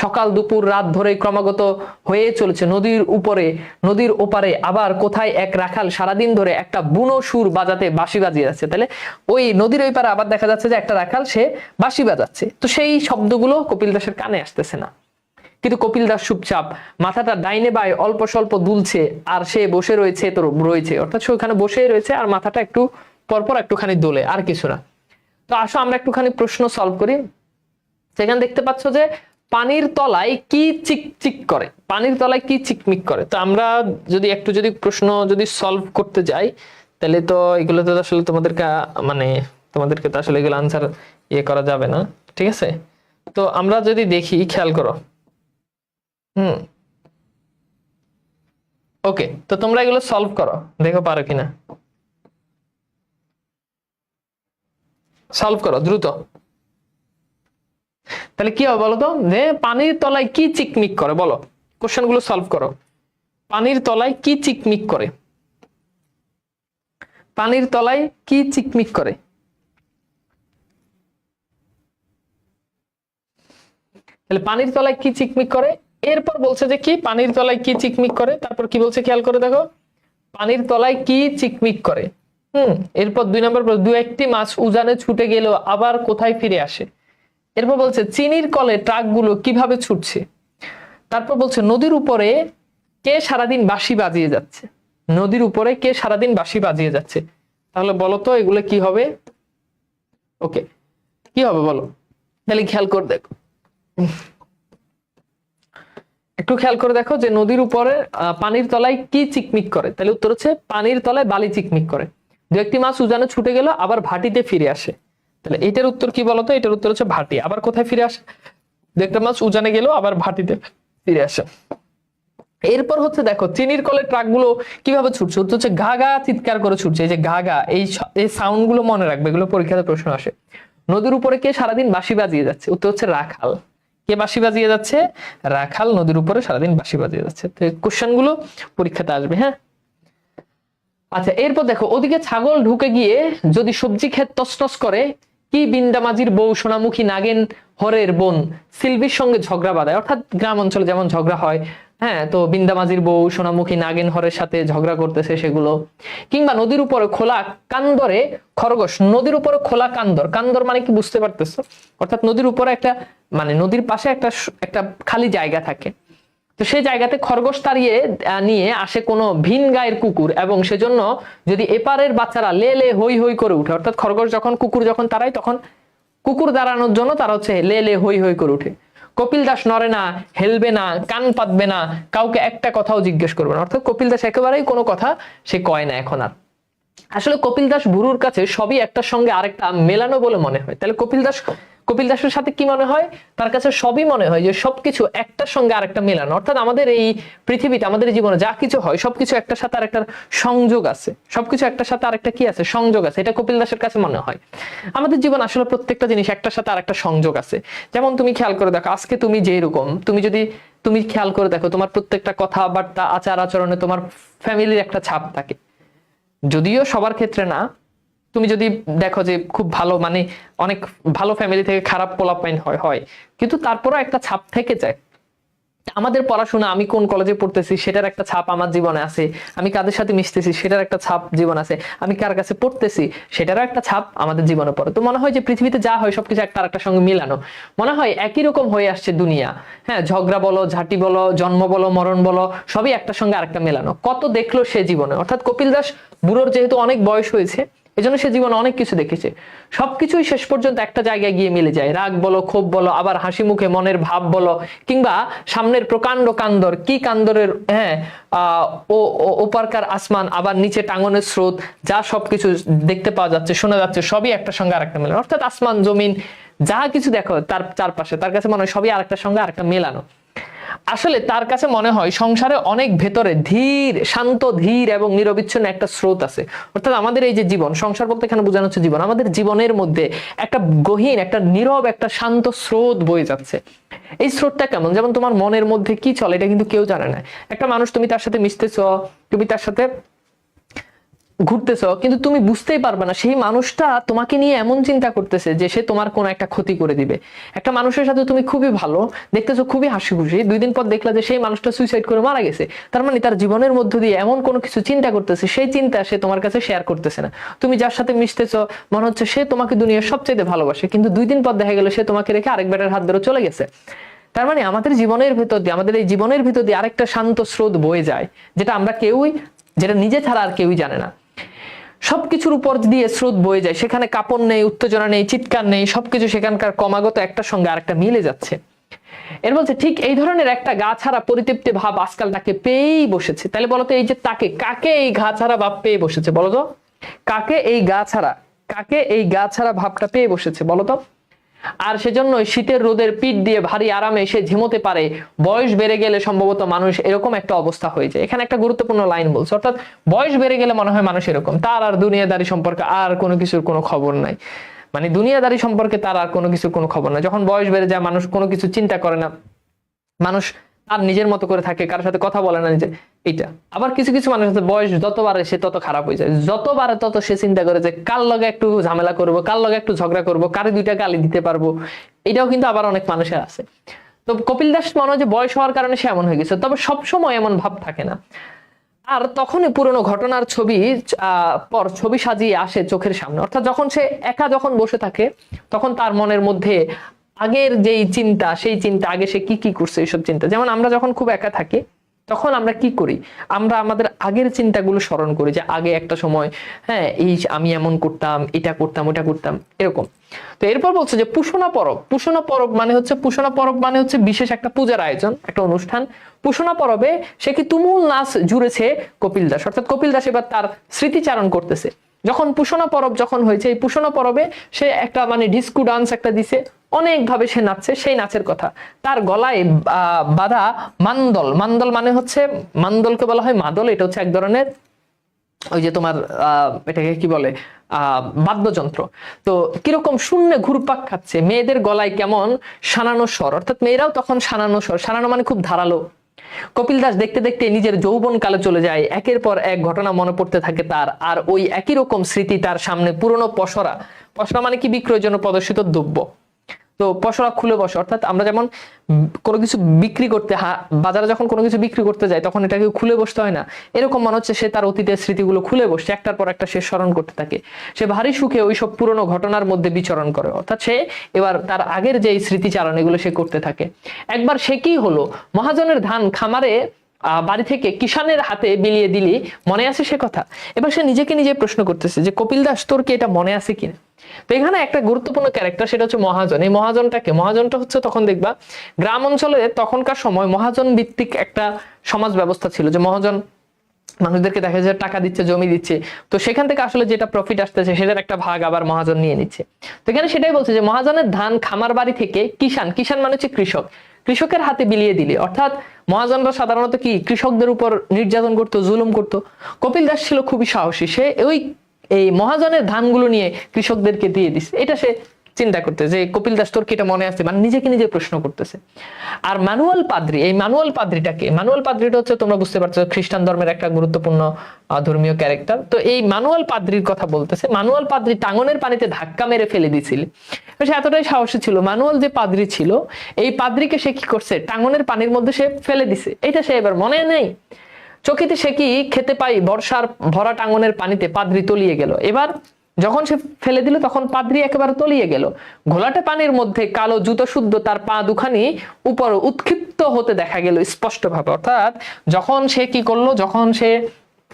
সকাল দুপুর রাত ধরে ক্রমাগত হয়ে চলেছে নদীর উপরে, নদীর ওপারে আবার কোথায় এক রাখাল সারাদিন ধরে একটা বুনো সুর বাজাতে বাঁশি বাজিয়ে যাচ্ছে। তাহলে ওই নদীর ওই পারে আবার দেখা যাচ্ছে যে একটা রাখাল সে বাঁশি বাজাচ্ছে, তো সেই শব্দগুলো কপিল দাসের কানে আসতেছে না। কিন্তু কপিল দাস চুপচাপ, মাথাটা ডাইনে বায়ে অল্প স্বল্প দুলছে, আর সে বসে রয়েছে, তো রয়েছে অর্থাৎ সে ওখানে বসেই রয়েছে, আর মাথাটা একটু পরপর একটুখানি দোলে, আর কিছু না। তো আসো আমরা একটুখানি প্রশ্ন সলভ করি। সেখানে দেখতে পাচ্ছ যে পানির তলায় কি চিকচিক করে, পানির তলায় কি চিকমিক করে। তো আমরা যদি প্রশ্ন সলভ করতে যাই, তাহলে তো এগুলো তো আসলে তোমাদেরকে তো আসলে এগুলো আনসার করা যাবে না, ঠিক আছে। তো আমরা যদি দেখি, খেয়াল করো, ওকে, তো তোমরা এগুলো সলভ করো, দেখো পারো কিনা, সলভ করো দ্রুত। তাহলে কি হবে বলো তো, যে পানির তলায় কি চিকমিক করে, বলো, কোশ্চেন গুলো সলভ করো। পানির তলায় কি চিকমিক করে, পানির তলায় কি চিকমিক করে। তাহলে পানির তলায় কি চিকমিক করে, এরপর বলছে যে কি পানির তলায় কি চিকমিক করে, তারপর কি বলছে খেয়াল করে দেখো, পানির তলায় কি চিকমিক করে। এরপর 2 নম্বর, দু একটি মাছ উজানে ছুটে গেল আবার কোথায় ফিরে আসে। এরপর বলছে চিনির কলে ট্রাকগুলো কিভাবে ছুটছে। তারপর বলছে নদীর উপরে কে সারাদিন বাঁশি বাজিয়ে যাচ্ছে, নদীর উপরে কে সারাদিন বাঁশি বাজিয়ে যাচ্ছে। তাহলে বলো তো এগুলো কি হবে, ওকে কি হবে বলো। তাহলে খেয়াল করে দেখো, একটু খেয়াল করে দেখো যে নদীর উপরে পানির তলায় কি চিকমিক করে। তাহলে উত্তর হচ্ছে পানির তলায় বালি চিকমিক করে। দু একটি মাছ উজানে ছুটে গেল আবার ভাটিতে ফিরে আসে। তাহলে এটার উত্তর কি বলতো, এটার উত্তর হচ্ছে ভাটি। আবার কোথায় ফিরে আসে, দু একটা মাছ উজানে গেল আবার ভাটিতে ফিরে আসে। এরপর হচ্ছে দেখো চিনির কলের ট্রাকগুলো কিভাবে ছুটছে, উত্তর হচ্ছে ঘা ঘা চিৎকার করে ছুটছে। এই যে ঘা ঘা, এই সাউন্ড গুলো মনে রাখবে, এগুলো পরীক্ষাতে প্রশ্ন আসে। নদীর উপরে কে সারাদিন বাঁশি বাজিয়ে যাচ্ছে, উত্তর হচ্ছে রাখাল। কে বাঁশি বাজিয়ে যাচ্ছে, রাখাল নদীর উপরে সারাদিন বাঁশি বাজিয়ে যাচ্ছে। তো কোশ্চেন গুলো পরীক্ষাতে আসবে, হ্যাঁ। আচ্ছা, এরপর দেখো ওদিকে ছাগল ঢুকে গিয়ে যদি সবজি ক্ষেত তছনছ করে, কি বিন্দামাজির বউ সোনামুখী নাগেন হরের বোন সিলভির সঙ্গে ঝগড়া বাঁধায়। অর্থাৎ গ্রাম অঞ্চলে যেমন ঝগড়া হয়, হ্যাঁ, তো বিন্দামাজির বউ সোনামুখী নাগেন হরের সাথে ঝগড়া করতেছে সেগুলো। কিংবা নদীর উপরে খোলা কান্দরে খরগোশ, নদীর উপরে খোলা কান্দর, কান্দর মানে কি বুঝতে পারতেছো, অর্থাৎ নদীর উপরে একটা নদীর পাশে একটা খালি জায়গা থাকে, তো সেই জায়গাতে খরগোশ তাড়িয়ে নিয়ে আসে কোনো ভিন গায়ের কুকুর, এবং সেজন্য যদি এপারের বাচ্চারা লে লে হই হই করে উঠে, অর্থাৎ খরগোশ কুকুর যখন তাড়ায় তখন কুকুর দাঁড়ানোর জন্য তারা হচ্ছে লে লে হই হই করে উঠে। কপিল দাস নড়ে না, হেলবে না, কান পাতবে না, কাউকে একটা কথাও জিজ্ঞেস করবে না। অর্থাৎ কপিল দাস একেবারেই কোনো কথা সে কয় না এখন আর। আসলে কপিল দাস বুড়ুর কাছে সবই একটার সঙ্গে আরেকটা মেলানো বলে মনে হয়। তাহলে কপিল দাসের সাথে কি মনে হয়, তার কাছে সবই মনে হয় যে সবকিছু একটার সঙ্গে আরেকটা মেলানো। অর্থাৎ আমাদের এই পৃথিবীতে, আমাদের জীবনে যা কিছু হয় সবকিছু একটার সাথে আরেকটার সংযোগ আছে, সবকিছু একটার সাথে আরেকটা কি আছে, সংযোগ আছে। এটা কপিল দাসের কাছে মনে হয়। আমাদের জীবন আসলে প্রত্যেকটা জিনিস একটার সাথে আরেকটা সংযোগ আছে। যেমন তুমি খেয়াল করে দেখো, আজকে তুমি যেরকম, তুমি খেয়াল করে দেখো, তোমার প্রত্যেকটা কথাবার্তা, আচার আচরণে তোমার ফ্যামিলির একটা ছাপ থাকে। যদিও সবার ক্ষেত্রে না, তুমি যদি দেখো যে খুব ভালো, অনেক ভালো ফ্যামিলি থেকে খারাপ পোলাপাইন হয়, কিন্তু তারপরও একটা ছাপ থেকে যায়। আমাদের পড়াশোনা, আমি কোন কলেজে পড়তেছি সেটার একটা ছাপ আমার জীবনে আছে, আমি কাদের সাথে মিশতেছি সেটার একটা ছাপ জীবন আছে, আমি কার কাছে পড়তেছি সেটারও একটা ছাপ আমাদের জীবনে পড়ে। তো মনে হয় যে পৃথিবীতে যা হয় সবকিছু একটা আরেকটার সঙ্গে মিলানো, মনে হয় একই রকম হয়ে আসছে দুনিয়া। হ্যাঁ, ঝগড়া বলো, ঝাঁটি বলো, জন্ম বলো, মরণ বলো, সবই একটার সঙ্গে আরেকটা মেলানো। কত দেখলো সে জীবনে। অর্থাৎ কপিল দাস বুড়োর যেহেতু অনেক বয়স হয়েছে, এজন্য সে জীবনে অনেক কিছু দেখেছে। সবকিছুই শেষ পর্যন্ত একটা জায়গায় গিয়ে মিলে যায়। রাগ বলো, ক্ষোভ বলো, আবার হাসি মুখে মনের ভাব বলো, কিংবা সামনের প্রকাণ্ড কান্দর, কি কান্দরের, হ্যাঁ, ওপারকার আসমান, আবার নিচে টাঙ্গনের স্রোত, যা সবকিছু দেখতে পাওয়া যাচ্ছে, শোনা যাচ্ছে, সবই একটার সঙ্গে আরেকটা মেলানো। অর্থাৎ আসমান জমিন যা কিছু দেখো তার চারপাশে, তার কাছে মনে হয় সবই আরেকটার সঙ্গে আরেকটা মেলানো। আসলে তার কাছে মনে হয় সংসারে অনেক ভেতরে ধীর, শান্ত, ধীর এবং নিরবিচ্ছিন্ন একটা স্রোত আছে। অর্থাৎ আমাদের এই যে জীবন, সংসার বলতে এখানে বোঝানো হচ্ছে জীবন, আমাদের জীবনের মধ্যে একটা গহীন, একটা নীরব, একটা শান্ত স্রোত বয়ে যাচ্ছে। এই স্রোতটা কেমন, যেমন তোমার মনের মধ্যে কি চলে এটা কিন্তু কেউ জানে না। একটা মানুষ, তুমি তার সাথে মিশতেছ, তুমি তার সাথে ঘুরতেছ, কিন্তু তুমি বুঝতেই পারবে না সেই মানুষটা তোমাকে নিয়ে এমন চিন্তা করতেছে যে সে তোমার কোনো একটা ক্ষতি করে দিবে। একটা মানুষের সাথে তুমি খুবই ভালো, দেখতেছো খুবই হাসি খুশি, 2 দিন পর দেখলা যে সেই মানুষটা সুইসাইড করে মারা গেছে। তার মানে তার জীবনের মধ্য দিয়ে এমন কোনো কিছু চিন্তা করতেছে, সেই চিন্তা সে তোমার কাছে শেয়ার করতেছে না। তুমি যার সাথে মিশতেছো, মনে হচ্ছে সে তোমাকে দুনিয়ার সবচেয়ে ভালোবাসে, কিন্তু 2 দিন পর দেখা গেল সে তোমাকে রেখে আরেক বেটার হাত ধরে চলে গেছে। তার মানে আমাদের জীবনের ভেতর দিয়ে, আমাদের এই জীবনের ভেতর দিয়ে আরেকটা শান্ত স্রোত বয়ে যায়, যেটা নিজে ছাড়া আর কেউই জানে না। সবকিছুর উপর দিয়ে স্রোত বয়ে যায়, সেখানে কাঁপন নেই, উত্তেজনা নেই, চিৎকার নেই, সবকিছু সেখানকার ক্রমাগত একটার সঙ্গে আরেকটা মিলে যাচ্ছে। এর বলছে ঠিক এই ধরনের একটা গা ছাড়া পরিতৃপ্তি ভাব আজকাল তাকে পেয়েই বসেছে। তাহলে বলতো এই যে তাকে, কাকে এই গা ছাড়া ভাব পেয়ে বসেছে বলতো? কাকে এই গা ছাড়া ভাবটা পেয়ে বসেছে বলতো? আর সেজন্য শীতের রোদের পিঠ দিয়ে ভারী আরামে সে ঝিমোতে পারে। বয়স বেড়ে গেলে সম্ভবত মানুষ এরকম একটা অবস্থা হয়ে যায়। এখানে একটা গুরুত্বপূর্ণ লাইন বলছে, অর্থাৎ বয়স বেড়ে গেলে মনে হয় মানুষ এরকম, তার আর দুনিয়াদারি সম্পর্কে আর কোনো কিছুর কোনো খবর নাই। মানে দুনিয়াদারি সম্পর্কে তার আর কোনো কিছুর কোনো খবর নাই। যখন বয়স বেড়ে যায় মানুষ কোনো কিছু চিন্তা করে না, মানুষ আর নিজের মতো করে থাকে, কারোর সাথে কথা বলে না, যে এটা। আবার কিছু কিছু মানুষের বয়স যত বাড়ে সে তত খারাপ হয়ে যায়, যত বাড়ে তত সে চিন্তা করে যে কার লগে একটু ঝামেলা করবো, কার লগে একটু ঝগড়া করবো, কারে দুইটা গালি দিতে পারবো। এটাও কিন্তু আবার অনেক মানুষের আছে। তো কপিল দাস মনে হয় যে বয়স হওয়ার কারণে সে এমন হয়ে গেছে, তবে সবসময় এমন ভাব থাকে না। আর তখনই পুরনো ঘটনার ছবি সাজিয়ে আসে চোখের সামনে। অর্থাৎ যখন সে একা যখন বসে থাকে তখন তার মনের মধ্যে আগের যেই চিন্তা, সেই চিন্তা, আগে সে কি কি করছে এইসব চিন্তা। যেমন আমরা যখন খুব একা থাকি তখন আমরা কি করি, আমরা আমাদের আগের চিন্তাগুলো স্মরণ করি, যে আগে একটা সময় হ্যাঁ এই আমি এমন করতাম, এটা করতাম, ওটা করতাম, এরকম। তো এরপর বলছে যে পুষণা পরব মানে হচ্ছে বিশেষ একটা পূজার আয়োজন, একটা অনুষ্ঠান। পুষণা পরবে সে কি তুমুল নাচ জুড়েছে কপিল দাস, অর্থাৎ কপিল দাস এবার তার স্মৃতিচারণ করতেছে। যখন পুষণা পরব যখন হয়েছে, এই পুষণা পরবে সে একটা মানে ডিস্কো ডান্স একটা দিছে, অনেক ভাবে সে নাচছে। সেই নাচের কথা, তার গলায় বাঁধা মান্দল মানে হচ্ছে, মান্দলকে বলা হয় মাদল, এটা হচ্ছে এক ধরনের ওই যে তোমার এটাকে কি বলে বাদ্যযন্ত্র। তো কিরকম শূন্যে ঘুরপাক খাচ্ছে, মেয়েদের গলায় কেমন শানানো স্বর, অর্থাৎ মেয়েরাও তখন শানানো স্বর, শানানো মানে খুব ধারালো। কপিল দাস দেখতে দেখতে নিজের যৌবন কালে চলে যায়, একের পর এক ঘটনা মনে পড়তে থাকে তার, আর ওই একই রকম স্মৃতি তার সামনে পুরনো পসরা মানে কি বিক্রয়ের জন্য প্রদর্শিত দ্রব্য। তো পসরা খুলে বসে, অর্থাৎ আমরা যেমন কোনো কিছু বিক্রি করতে বাজারে যখন কোনো কিছু বিক্রি করতে যাই তখন এটাকে খুলে বসতে হয় না, এরকম মনে হচ্ছে সে তার অতীতের স্মৃতিগুলো খুলে বসছে, একটার পর একটা সে স্মরণ করতে থাকে। সে ভারী সুখে ওইসব পুরনো ঘটনার মধ্যে বিচরণ করে, অর্থাৎ সে এবার তার আগের যে স্মৃতিচারণ এগুলো সে করতে থাকে। একবার সে কি হলো, মহাজনের ধান খামারে বাড়ি থেকে কিষানের হাতে বিলিয়ে দিলি, মনে আছে সে কথা? এবার সে নিজেকে নিজে প্রশ্ন করতেছে যে কপিল দাস তোর কি এটা মনে আছে কিনা। তো এখানে একটা গুরুত্বপূর্ণ ক্যারেক্টার, সেটা হচ্ছে মহাজন। এই মহাজনটা হচ্ছে, তখন দেখবা গ্রাম অঞ্চলে তখনকার সময় মহাজন ভিত্তিক একটা সমাজ ব্যবস্থা ছিল, যে মহাজন মানুষদেরকে দেখা যায় টাকা দিচ্ছে, জমি দিচ্ছে, তো সেখান থেকে আসলে যেটা প্রফিট আসতেছে সেটার একটা ভাগ আবার মহাজন নিয়ে নিচ্ছে। তো এখানে সেটাই বলছে যে মহাজনের ধান খামার বাড়ি থেকে কিষান মানে হচ্ছে কৃষকের হাতে বিলিয়ে দিলে, অর্থাৎ মহাজনরা সাধারণত কি কৃষকদের উপর নির্যাতন করতো, জুলুম করতো। কপিল দাস ছিল খুবই সাহসী, সে এই মহাজনের ধানগুলো নিয়ে কৃষকদেরকে দিয়ে দিচ্ছে। এটা সে চিন্তা করতে যে কপিল দাস তোর কি এটা মনে আছে, মানে নিজেকে নিজে প্রশ্ন করতেছে। আর ম্যানুয়াল পাদ্রি, এই ম্যানুয়াল পাদ্রিটা হচ্ছে, তোমরা বুঝতে পারছো, খ্রিস্টান ধর্মের একটা গুরুত্বপূর্ণ ধর্মীয় ক্যারেক্টার। তো এই ম্যানুয়াল পাদ্রির কথা বলতেছে। ম্যানুয়াল পাদ্রি টাঙ্গনের পানিতে ধাক্কা মেরে ফেলে দিয়েছিল, সে এতটাই সাহসী ছিল। ম্যানুয়াল যে পাদ্রি ছিল, এই পাদ্রিকে সে কি করছে, টাঙ্গনের পানির মধ্যে সে ফেলে দিছে, এটা সে এবার মনে নেই। চকিতে সে কি খেতে পাই বর্ষার ভরা টাঙ্গনের পানিতে পাদ্রি তলিয়ে গেল। এবার যখন সে ফেলে দিল তখন পাদ্রি একেবারে তলিয়ে গেল। ঘোলাটে পানির মধ্যে কালো জুতো শুদ্ধ তার পা দুখানি উপর উৎক্ষিপ্ত হতে দেখা গেল স্পষ্ট ভাবে। অর্থাৎ যখন সে কি করলো, যখন সে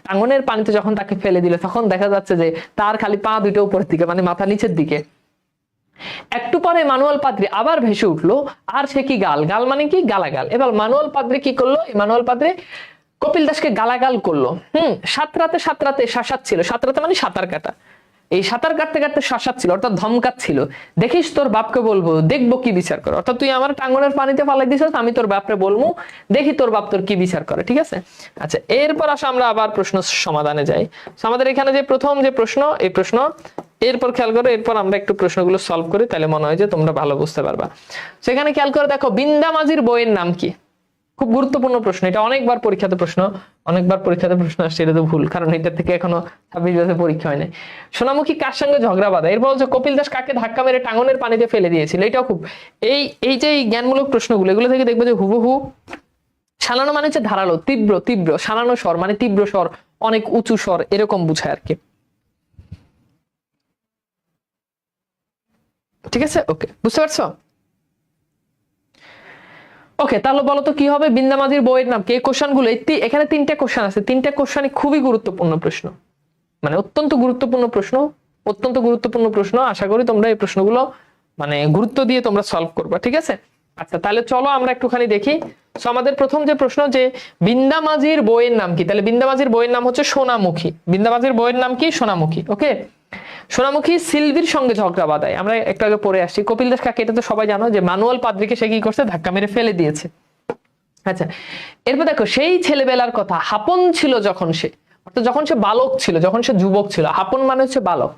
টাঙ্গনের পানিতে যখন তাকে ফেলে দিল তখন দেখা যাচ্ছে যে তার খালি পা দুটো উপরের দিকে, মানে মাথা নিচের দিকে। একটু পরে ম্যানুয়াল পাদ্রি আবার ভেসে উঠলো, আর সে কি গাল মানে কি গালাগাল। এবার ম্যানুয়াল পাদ্রি কি করলো, ম্যানুয়াল পাদ্রি কপিল দাসকে গালাগাল করলো। সাঁতরাতে শাসাচ্ছিল, সাঁতরাতে মানে সাঁতার কাটা, এই সাঁতার কাটতে কাটতে শাসাচ্ছিল, অর্থাৎ ধমকাচ্ছিল। দেখিস তোর বাপকে বলবো, দেখবো কি বিচার করে। অর্থাৎ তুই আমার টাঙ্গনের পানিতে ফালাই দিছিস, আমি তোর বাপরে বলবো, দেখি তোর বাপ তোর কি বিচার করে। ঠিক আছে, আচ্ছা এরপর আসো আমরা আবার প্রশ্ন সমাধানে যাই। আমাদের এখানে যে প্রথম যে প্রশ্ন, এই প্রশ্ন এরপর খেয়াল করো, এরপর আমরা একটু প্রশ্নগুলো সলভ করি, তাহলে মনে হয় যে তোমরা ভালো বুঝতে পারবা। সেখানে খেয়াল করে দেখো, বিন্দা মাঝির বইয়ের নাম কি? খুব গুরুত্বপূর্ণ প্রশ্ন, এটা অনেকবার পরীক্ষাতে প্রশ্ন আসছে। এটা তো ভুল, কারণ এটা থেকে এখনো 26 বছর পরীক্ষা হয় নাই। সোনামুখী কার সঙ্গে ঝগড়া বাঁধা? এরপর হচ্ছে কপিল দাস কাকে ধাক্কা মেরে টাঙ্গনের পানিতে ফেলে দিয়েছিল। এটাও খুব এই যে জ্ঞানমূলক প্রশ্নগুলো, এগুলো থেকে দেখবে যে হুবহু। শানানো মানে হচ্ছে ধারালো, তীব্র। শানানো স্বর মানে তীব্র স্বর, অনেক উঁচু স্বর, এরকম বুঝায় আর কি। ঠিক আছে, ওকে, বুঝতে পারছো? ওকে, তাহলে বলো তো কি হবে, বিন্দামাজির বইয়ের নাম কি? এই কোশ্চেন গুলো, এখানে 3টে কোশ্চেন আছে, 3টে কোশ্চেনই খুবই গুরুত্বপূর্ণ প্রশ্ন, মানে অত্যন্ত গুরুত্বপূর্ণ প্রশ্ন। আশা করি তোমরা এই প্রশ্নগুলো মানে গুরুত্ব দিয়ে তোমরা সলভ করবা। ঠিক আছে, আচ্ছা তাহলে চলো আমরা একটুখানি দেখি। সো আমাদের প্রথম যে প্রশ্ন, যে বিন্দা মাঝির বইয়ের নাম কি? তাহলে বিন্দা মাঝির বইয়ের নাম হচ্ছে সোনামুখী। বিন্দা মাঝির বইয়ের নাম কি? সোনামুখী। ওকে, সোনামুখী সিলভির সঙ্গে ঝগড়া বাঁধায়। আমরা একটু আগে পড়ে আসছি। কপিল দাস কাকে, এটা তো সবাই জানো, যে মানুয়াল পাদ্রিকে সে কি করছে, ধাক্কা মেরে ফেলে দিয়েছে। আচ্ছা, এরপর দেখো সেই ছেলেবেলার কথা, হাপন ছিল যখন সে, অর্থাৎ যখন সে বালক ছিল, যখন সে যুবক ছিল। হাপন মানে হচ্ছে বালক।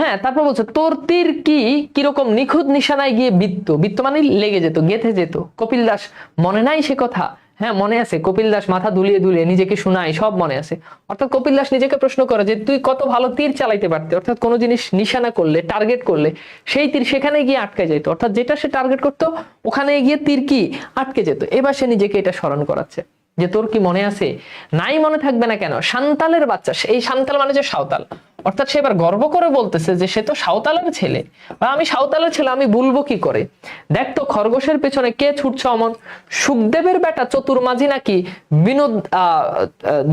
হ্যাঁ, তারপর বলছে তোর তীর কি কিরকম নিখুঁত নিশানায় গিয়ে বিত্ত। বিত্ত মানে লেগে যেত, গেঁথে যেত। কপিল দাস মনে নাই সে কথা? হ্যাঁ মনে আছে। কপিল দাস মাথা দুলিয়ে দুলিয়ে নিজেকে শোনায়, সব মনে আছে। অর্থাৎ কপিল দাস নিজেকে প্রশ্ন করে যে তুই কত ভালো তীর চালাইতে পারতে। অর্থাৎ কোনো জিনিস নিশানা করলে, টার্গেট করলে সেই তীর সেখানে গিয়ে আটকে যেত। অর্থাৎ যেটা সে টার্গেট করতো ওখানে গিয়ে তীর কি আটকে যেত। এবার সে নিজেকে এটা স্মরণ করাচ্ছে যে তোর কি মনে আছে? নাই মনে থাকবে না কেন? সান্তালের বাচ্চা। এই সান্তাল মানে যে সাঁওতাল। অর্থাৎ সে এবার গর্ব করে বলতেছে যে সে তো সাঁওতালের ছেলে, বা আমি সাঁওতালের ছেলে, আমি বলবো কি করে? দেখ তো খরগোশের পেছনে কে ছুটছে অমন, সুখদেবের বেটা চতুর মাঝি নাকি বিনোদ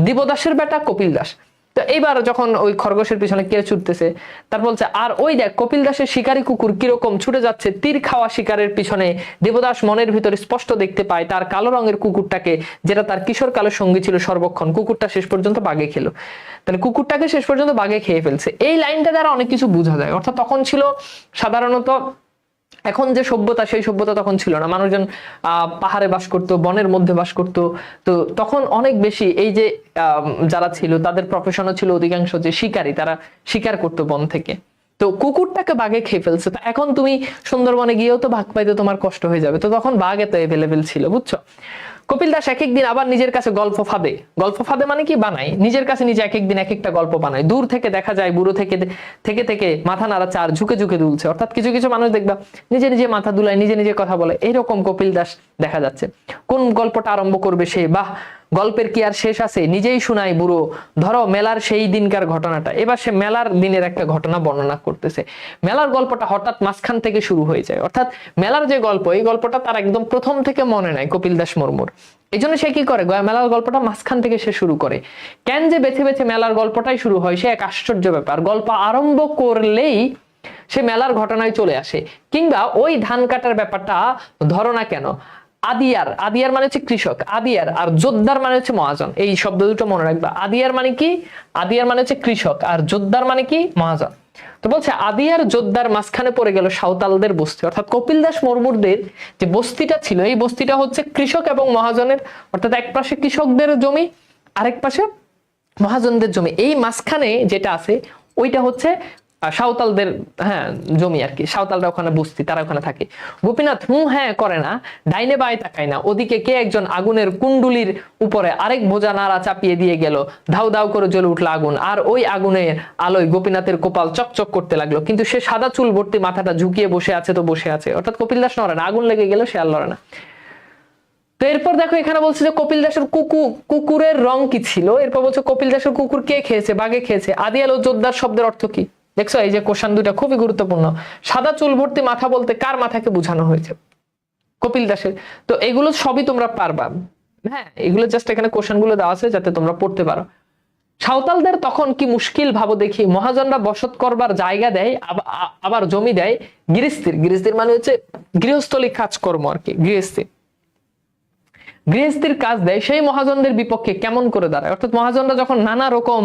দিবদাসের বেটা কপিল দাস। তো এইবার যখন ওই খরগোশের পিছনে কে ছুটতেছে, তার বলছে আর ওই দেখ কপিল দাসের শিকারী কুকুর কিরকম ছুটে যাচ্ছে তীর খাওয়া শিকারের পিছনে। দেবদাস মনের ভিতরে স্পষ্ট দেখতে পায় তার কালো রঙের কুকুরটাকে, যেটা তার কিশোর কালের সঙ্গী ছিল সর্বক্ষণ। কুকুরটা শেষ পর্যন্ত বাঘে খেলো। তাহলে কুকুরটাকে শেষ পর্যন্ত বাঘে খেয়ে ফেলছে। এই লাইনটা দ্বারা অনেক কিছু বোঝা যায়। অর্থাৎ তখন ছিল সাধারণত, এখন যে সভ্যতা সেই সভ্যতা তখন ছিল না। মানুষজন পাহাড়ে বাস করতো, বনের মধ্যে বাস করতো। তো তখন অনেক বেশি এই যে যারা ছিল তাদের প্রফেশনও ছিল অধিকাংশ যে শিকারী, তারা শিকার করতো বন থেকে। তো কুকুরটাকে বাঘে খেয়ে ফেলছে। তো এখন তুমি সুন্দরবনে গিয়েও তো বাঘ পাইতে তোমার কষ্ট হয়ে যাবে। তো তখন বাঘ এত অ্যাভেলেবেল ছিল, বুঝছো? কপিল দাস এক একদিন আবার নিজের কাছে গল্প ফাঁদে। গল্প ফাঁদে মানে কি? বানায় নিজের কাছে নিজে এক একদিন এক একটা গল্প বানায়। দূর থেকে দেখা যায় বুড়ো থেকে থেকে থেকে মাথা নাড়াচ্ছে আর ঝুঁকে ঝুঁকে দুলছে। অর্থাৎ কিছু কিছু মানুষ দেখবা নিজে নিজে মাথা দুলায়, নিজে নিজে কথা বলে। এইরকম কপিল দাস দেখা যাচ্ছে। কোন গল্পটা আরম্ভ করবে সে? বাহ, গল্পের কি আর শেষ আছে? নিজেই শোনায় বুড়ো, ধরো মেলার সেই দিনকার ঘটনাটা। এবার সে মেলার দিনের একটা ঘটনা বর্ণনা করতেছে। মেলার গল্পটা হঠাৎ মাঝখান থেকে শুরু হয়ে যায়। অর্থাৎ মেলার যে গল্প, এই গল্পটা তার একদম প্রথম থেকে মনে নাই কপিল দাস মুর্মুর। এই জন্য সে কি করে, মেলার গল্পটা মাঝখান থেকে সে শুরু করে। কেন যে বেছে বেছে মেলার গল্পটাই শুরু হয় সে এক আশ্চর্য ব্যাপার। গল্প আরম্ভ করলেই সে মেলার ঘটনায় চলে আসে। কিংবা ওই ধান কাটার ব্যাপারটা ধরো না কেন, আদিয়ার, আদিয়ার মানে হচ্ছে কৃষক, আদিয়ার, আর যোদ্ধার মানে হচ্ছে মহাজন। এই শব্দ দুটো মনে রাখবা। আদিয়ার মানে কি? আদিয়ার মানে হচ্ছে কৃষক, আর যোদ্ধার মানে কি? মহাজন। তো বলছে আদিয়ার যোদ্ধার মাঝখানে পড়ে গেল সাঁওতালদের বস্তি। অর্থাৎ কপিল দাস মুর্মুরদের যে বস্তিটা ছিল, এই বস্তিটা হচ্ছে কৃষক এবং মহাজনের। অর্থাৎ এক পাশে কৃষকদের জমি, আরেক পাশে মহাজনদের জমি। এই মাঝখানে যেটা আছে ওইটা হচ্ছে সাঁওতালদের, হ্যাঁ, জমি আর কি। সাঁওতালরা ওখানে বস্তি, তারা ওখানে থাকে। গোপীনাথ হ্যাঁ করে না, ডাইনে বায়ে তাকায় না। ওদিকে কে একজন আগুনের কুণ্ডুলির উপরে আরেক বোঝা নাড়া চাপিয়ে দিয়ে গেল। ধাউ ধাউ করে জ্বলে উঠলো আগুন, আর ওই আগুনের আলোয় গোপীনাথের কপাল চকচক করতে লাগলো। কিন্তু সে সাদা চুল ভর্তি মাথাটা ঝুঁকিয়ে বসে আছে তো বসে আছে। অর্থাৎ কপিল দাস নড়ে না, আগুন লেগে গেল সে আর লড়ে না। তো এরপর দেখো এখানে বলছে যে কপিল দাসের কুকুরের রং কি ছিল। এরপর বলছে কপিল দাসের কুকুর কে খেয়েছে? বাঘে খেয়েছে। আদিয়াল ও যোদ্ধার শব্দের অর্থ কি? দেখছো, এই যে কোশ্চেন দুটা খুবই গুরুত্বপূর্ণ। সাদা চুল ভর্তি মাথা বলতে কার মাথাকে বোঝানো হয়েছে? কপিল দাসের। তো এগুলো সবই তোমরা পারবা। হ্যাঁ, এগুলো জাস্ট এখানে কোশ্চেন গুলো দেওয়া আছে যাতে তোমরা পড়তে পারো। সাঁওতালদের তখন কি মুশকিল ভাবো দেখি। মহাজনরা বসত করবার জায়গা দেয়, আবার জমি দেয় গৃহস্থির। গৃহস্থির মানে হচ্ছে গৃহস্থলী কাজকর্ম আর কি, গৃহস্থী। গৃহস্থির কাজ দেয়, সেই মহাজনদের বিপক্ষে কেমন করে দাঁড়ায়। অর্থাৎ মহাজনরা যখন নানা রকম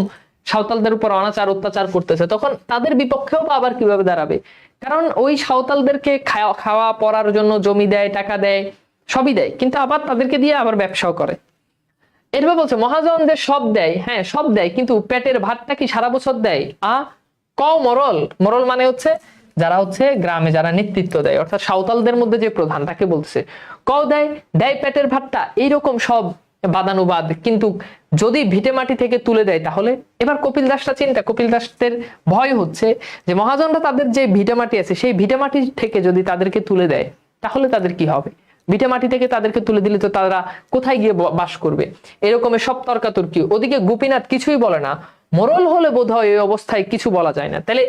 সাঁওতালদের উপর অনাচার অত্যাচার করতেছে, তখন তাদের বিপক্ষেও আবার কিভাবে দাঁড়াবে? কারণ ওই সাঁওতালদেরকে খাওয়া পড়ার জন্য জমি দেয়, টাকা দেয়, সবই দেয়, কিন্তু আবার তাদেরকে দিয়ে আবার ব্যবসাও করে। এরপর বলছে মহাজনদের সব দেয়, হ্যাঁ সব দেয়, কিন্তু পেটের ভাতটা কি সারা বছর দেয়? মরল। মরল মানে হচ্ছে যারা হচ্ছে গ্রামে যারা নেতৃত্ব দেয়, অর্থাৎ সাঁওতালদের মধ্যে যে প্রধান তাকে বলছে। দেয় দেয় পেটের ভাতটা, এইরকম সব বাদানুবাদ। কিন্তু যদি ভিটে মাটি থেকে তুলে দেয় তাহলে? এবার কপিল দাসটা চিন্তা, কপিল দাসদের ভয় হচ্ছে যে মহাজনরা তাদের যে ভিটে মাটি আছে সেই ভিটে মাটি থেকে যদি তাদেরকে তুলে দেয় তাহলে তাদের কি হবে? ভিটে মাটি থেকে তাদেরকে তুলে দিলে তো তারা কোথায় গিয়ে বাস করবে? এরকমের সব তর্কাতর্কি। ওদিকে গোপীনাথ কিছুই বলে না। মোরল হলে বোধ হয় এই অবস্থায় কিছু বলা যায় না। তাহলে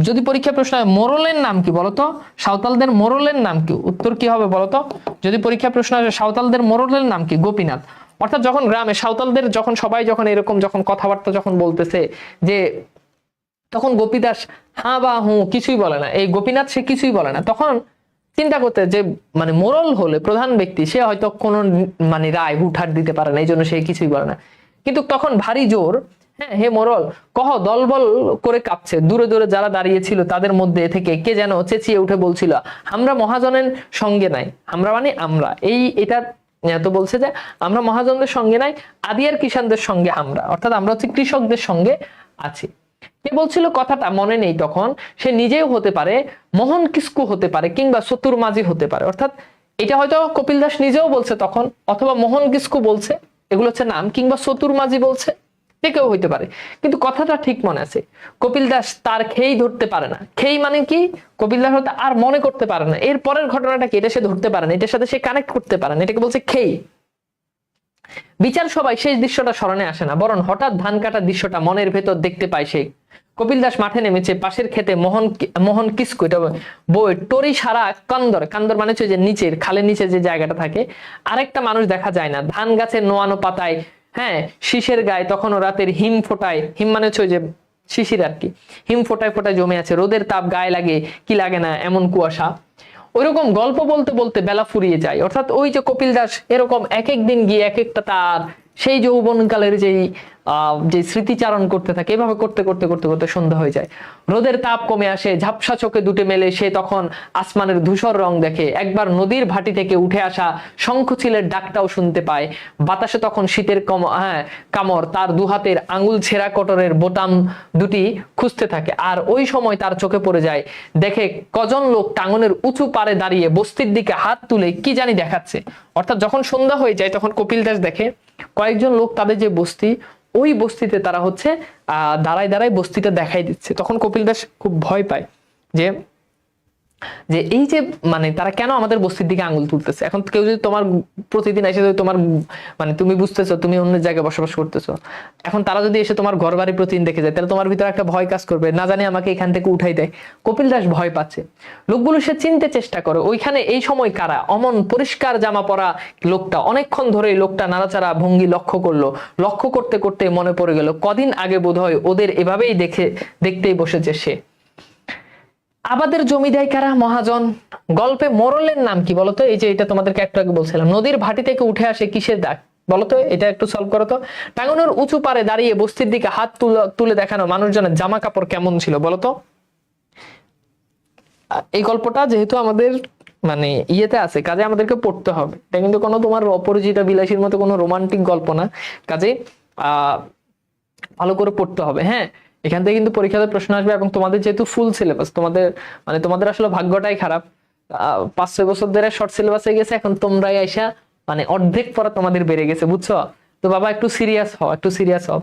যদি পরীক্ষা প্রশ্ন হয় মোরলের নাম কি বলতো? সাঁওতালদের মোরলের নাম কি? উত্তর কি হবে বলতো? যদি পরীক্ষা প্রশ্ন আসে সাঁওতালদের মোরলের নাম কি? গোপীনাথ। অর্থাৎ যখন গ্রামে সাঁওতালদের সবাই এরকম কথাবার্তা বলতেছে যে, তখন গোপীদাস হ্যাঁ বা হুঁ কিছুই বলে না। এই গোপীনাথ সে কিছুই বলে না। তখন চিন্তা করতে যে মানে মোরল হলে প্রধান ব্যক্তি সে হয়তো কোনো মানে রায় হুটহাট দিতে পারে না, এই জন্য সে কিছুই বলে না। কিন্তু তখন ভারী জোর, হ্যাঁ হে মোরল কহ, দলবল করে কাঁপছে। দূরে দূরে যারা দাঁড়িয়ে ছিল তাদের মধ্যে থেকে কে যেন চেঁচিয়ে উঠে বলছিল, আমরা মহাজনের সঙ্গে নাই। আমরা মানে আমরা, এটা তো বলছে যে আমরা মহাজনদের সঙ্গে নাই, আদিয়ার কিষানদের সঙ্গে আমরা, অর্থাৎ আমরা হচ্ছে কৃষকদের সঙ্গে আছি। কে বলছিল কথাটা মনে নেই তখন, সে নিজেও হতে পারে, মোহন কিস্কু হতে পারে, কিংবা চতুর মাঝি হতে পারে। অর্থাৎ এটা হয়তো কপিল দাস নিজেও বলছে তখন, অথবা মোহন কিস্কু বলছে, এগুলো হচ্ছে নাম, কিংবা চতুর মাঝি বলছে, যে কেউ হইতে পারে। কিন্তু কথাটা ঠিক মনে আছে, কপিল দাস তার খেই ধরতে পারে না। খেই মানে কি, কপিল দাস হয়তো আর মনে করতে পারে না এর পরের ঘটনাটা কি, এটা সে ধরতে পারে না, এটার সাথে সে কানেক্ট করতে পারে না, এটাকে বলছে খেই। বিচার সবাই শেষ দৃশ্যটা স্মরণে আসে না, বরং হঠাৎ ধান কাটার দৃশ্যটা মনের ভেতর দেখতে পায় সে। কপিল দাস মাঠে নেমেছে, পাশের ক্ষেতে মোহন কিস্কু, এটা বই টরি সারা কান্দর, কান্দর মানে হচ্ছে যে নিচের খালের নিচে যে জায়গাটা থাকে, আরেকটা মানুষ দেখা যায় না। ধান গাছের নোয়ানো পাতায়, হ্যাঁ শীষের গায়ে তখনও রাতের হিম ফোটায়, হিম মানে হচ্ছে যে শিশির আর কি, হিম ফোটায় ফোটায় জমে আছে। রোদের তাপ গায়ে লাগে কি লাগে না এমন কুয়াশা। ওইরকম গল্প বলতে বলতে বেলা ফুরিয়ে যায়। অর্থাৎ ওই যে কপিল দাস এরকম এক এক দিন গিয়ে এক একটা তার সেই যৌবনকালের যে স্মৃতিচারণ করতে থাকে, এভাবে করতে করতে করতে করতে সন্ধ্যা হয়ে যায়। রোদের তাপ কমে আসে, ঝাপসা চোখে দুটে মেলে সে তখন আসমানের ধূসর রং দেখে। একবার নদীর ভাটি থেকে উঠে আসা শঙ্খচিলের ডাকটাও শুনতে পায়। বাতাসে তখন শীতের কামড় তার দুহাতের আঙুল ছেঁড়া কটরের বোতাম দুটি খুঁজতে থাকে। আর ওই সময় তার চোখে পড়ে যায়, দেখে কজন লোক টাঙ্গনের উঁচু পারে দাঁড়িয়ে বস্তির দিকে হাত তুলে কি জানি দেখাচ্ছে। অর্থাৎ যখন সন্ধ্যা হয়ে যায় তখন কপিল দাস দেখে কয়েকজন লোক তাদের যে বস্তি, ওই বস্তিতে তারা হচ্ছে দাঁড়ায় দাঁড়ায় বস্তিটা দেখাই দিচ্ছে। তখন কপিল দাস খুব ভয় পায় যে এই যে মানে তারা কেন আমাদের বস্তির দিকে আঙুল তুলতেছে। এখন কেউ যদি তোমার প্রতিদিন এসে তোমার মানে তুমি বুঝতেছো তুমি অন্য জায়গায় বসবাস করতেছো, এখন তারা যদি এসে তোমার ঘর বাড়ি প্রতিদিন দেখে যায়, তাহলে তোমার ভিতরে একটা ভয় কাজ করবে, না জানি আমাকে এখান থেকে উঠাই দেয়। কপিল দাস ভয় পাচ্ছে। লোকগুলো সে চিনতে চেষ্টা করে, ওইখানে এই সময় কারা, অমন পরিষ্কার জামা পরা লোকটা। অনেকক্ষণ ধরে লোকটা নাড়াচাড়া ভঙ্গি লক্ষ্য করলো, লক্ষ্য করতে করতে মনে পড়ে গেল কদিন আগে বোধহয় ওদের এভাবেই দেখতেই বসেছে সে। আবাদের জমি দেয় কারা, মহাজন। গল্পে মোরলের নাম কি বলতো? এই যে এটা তোমাদেরকে একটু আগে বলছিলাম, নদীর ভাটি থেকে উঠে আসে কিসের ডাক বলতো, এটা একটু সলভ করো তো। টাঙ্গনের উঁচু পারে দাঁড়িয়ে বস্তির দিকে হাত তুলে দেখানো মানুষজনের জামা কাপড় কেমন ছিল বলতো। এই গল্পটা যেহেতু আমাদের মানে ইয়েতে আছে, কাজে আমাদেরকে পড়তে হবে। এটা কিন্তু কোনো তোমার অপরিচিতা বিলাসীর মতো কোনো রোমান্টিক গল্প না, কাজে ভালো করে পড়তে হবে। হ্যাঁ, এখান থেকে কিন্তু পরীক্ষাতে প্রশ্ন আসবে। এবং তোমাদের যেহেতু ফুল সিলেবাস, তোমাদের আসলে ভাগ্যটাই খারাপ। 5-6 বছর ধরে শর্ট সিলেবাস হয়ে গেছে, এখন তোমরাই আইসা মানে অর্ধেক পড়া তোমাদের বেড়ে গেছে, বুঝছো? তো বাবা একটু সিরিয়াস হও, একটু সিরিয়াস হও।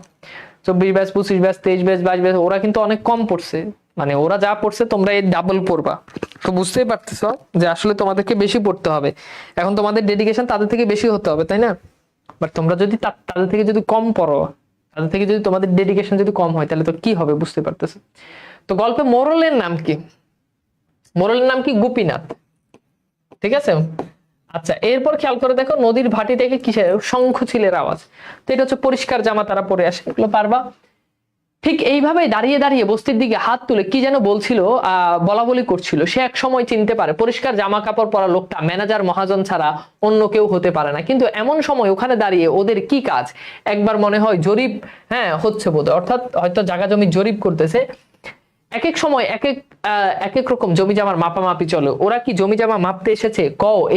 24 ব্যাচ, 25 ব্যাচ, 23 ব্যাচ, 22 ব্যাচ, ওরা কিন্তু অনেক কম পড়ছে। মানে ওরা যা পড়ছে তোমরা এর ডাবল পড়বা। তো বুঝতেই পারতেছো যে আসলে তোমাদেরকে বেশি পড়তে হবে। এখন তোমাদের ডেডিকেশন তাদের থেকে বেশি হতে হবে, তাই না? বাট তোমরা যদি তাদের থেকে যদি কম পড়ো, তাদের থেকে যদি তোমাদের ডেডিকেশন যদি কম হয়, তাহলে তো কি হবে বুঝতে পারতেছো। তো গল্পে মোরলের নাম কি? মোরলের নাম কি? গোপীনাথ। ঠিক আছে, আচ্ছা এরপর খেয়াল করে দেখো, নদীর ভাটি থেকে কিসের শঙ্খচিলের আওয়াজ। তো এটা হচ্ছে পরিষ্কার জামা তারা পরে আসে, এগুলো পারবা। ঠিক এইভাবে দাঁড়িয়ে দাঁড়িয়ে বস্তির দিকে হাত তুলে কি যেন বলছিল, বলা বলি করছিল। সে এক সময় চিনতে পারে পরিষ্কার জামা কাপড় পরা লোকটা ম্যানেজার মহাজন ছাড়া অন্য কেউ হতে পারে না। কিন্তু এমন সময় ওখানে দাঁড়িয়ে ওদের কি কাজ একবার মনে হয় জরিপ, হ্যাঁ হচ্ছে বোধ, অর্থাৎ হয়তো জায়গা জমি জরিপ করতেছে। এক এক সময় এক এক রকম জমি জামার মাপামাপি চলে। ওরা কি জমি জামা মাপতে এসেছে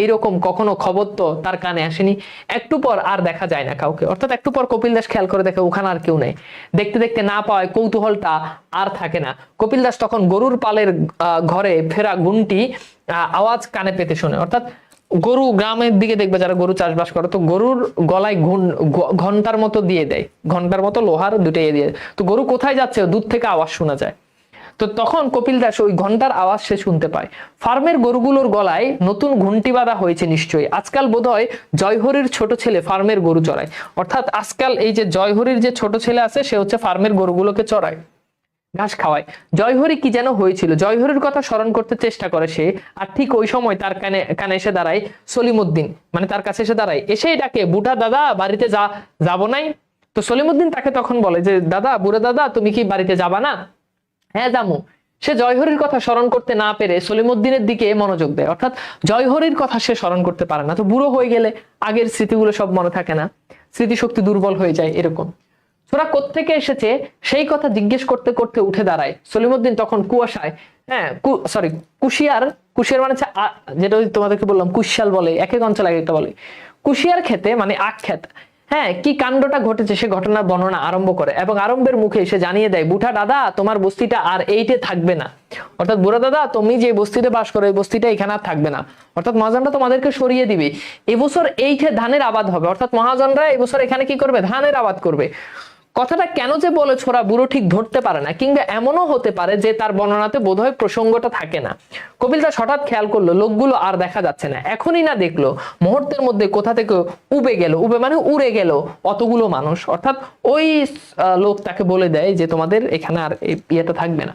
এইরকম কখনো খবর তো তার কানে আসেনি। একটু পর আর দেখা যায় না কাউকে। অর্থাৎ একটু পর কপিল দাস খেয়াল করে দেখে ওখানে আর কেউ নেই। দেখতে দেখতে না পাওয়ায় কৌতূহলটা আর থাকে না। কপিল দাস তখন গরুর পালের ঘরে ফেরা ঘুমটি আওয়াজ কানে পেতে শোনে। অর্থাৎ গরু, গ্রামের দিকে দেখবে যারা গরু চাষবাস করে, তো গরুর গলায় ঘন্টার মতো দিয়ে দেয়, ঘন্টার মতো লোহার দুটাই দিয়ে। তো গরু কোথায় যাচ্ছে দূর থেকে আওয়াজ শোনা যায়। তো তখন কপিল দাস ওই ঘন্টার আওয়াজ সে শুনতে পায়। ফার্মের গরুগুলোর গলায় নতুন ঘুন্টি বাঁধা হয়েছে নিশ্চয়ই। আজকাল বোধহয় জয়হরির ছোট ছেলে ফার্মের গরু চড়ায়। অর্থাৎ আজকাল এই যে জয়হরির যে ছোট ছেলে আছে, সে হচ্ছে ফার্মের গরুগুলোকে চড়ায়, ঘাস খাওয়ায়। জয়হরি কি যেন হয়েছিল, জয়হরির কথা স্মরণ করতে চেষ্টা করে সে। আর ঠিক ওই সময় তার কানে এসে দাঁড়ায় সলিমুদ্দিন, মানে তার কাছে এসে দাঁড়ায়। এসেই ডাকে, বুটা দাদা বাড়িতে যাবো নাই? তো সলিমুদ্দিন তাকে তখন বলে যে দাদা, বুড়া দাদা তুমি কি বাড়িতে যাবা না? হ্যাঁ জামু। সে জয়হরির কথা স্মরণ করতে না পেরে সলিমুদ্দিনের দিকে মনোযোগ দেয়, অর্থাৎ জয়হরির কথা সে স্মরণ করতে পারে না। তো বুড়ো হয়ে গেলে আগের স্মৃতিগুলো সব মনে থাকে না, স্মৃতিশক্তি দুর্বল হয়ে যায় এরকম। ছোরা কোত্থেকে এসেছে সেই কথা জিজ্ঞেস করতে করতে উঠে দাঁড়ায় সলিমুদ্দিন তখন কুয়াশায়, হ্যাঁ সরি কুশিয়ার, কুশিয়ার মানে যেটা তোমাদেরকে বললাম কুশাল বলে, এক এক অঞ্চল এক একটা বলে। কুশিয়ার খেতে মানে আখ খেত, হ্যাঁ কি কাণ্ডটা ঘটেছে সে ঘটনার বর্ণনা আরম্ভ করে এবং আরম্ভের মুখে সে জানিয়ে দেয়, বুঠা দাদা তোমার বস্তিটা আর এইটে থাকবে না, অর্থাৎ বুড়া দাদা তুমি যে বস্তিতে বাস করো এই বস্তিটা এখানে আর থাকবে না, অর্থাৎ মহাজনরা তোমাদেরকে সরিয়ে দিবে। এবছর এইটে ধানের আবাদ হবে, অর্থাৎ মহাজনরা এবছর এখানে কি করবে, ধানের আবাদ করবে। কথাটা কেন যে বলে ছোড়া বুড়ো ঠিক ধরতে পারে না, কিংবা এমনও হতে পারে যে তার বর্ণনাতে বোধহয় প্রসঙ্গটা থাকে না। কপিল দাস হঠাৎ খেয়াল করলো লোকগুলো আর দেখা যাচ্ছে না, এখনই না দেখলো মুহূর্তের মধ্যে কোথা থেকে উবে গেল, উবে মানে উড়ে গেল অতগুলো মানুষ, অর্থাৎ ওই লোক তাকে বলে দেয় যে তোমাদের এখানে আর ইয়েটা থাকবে না।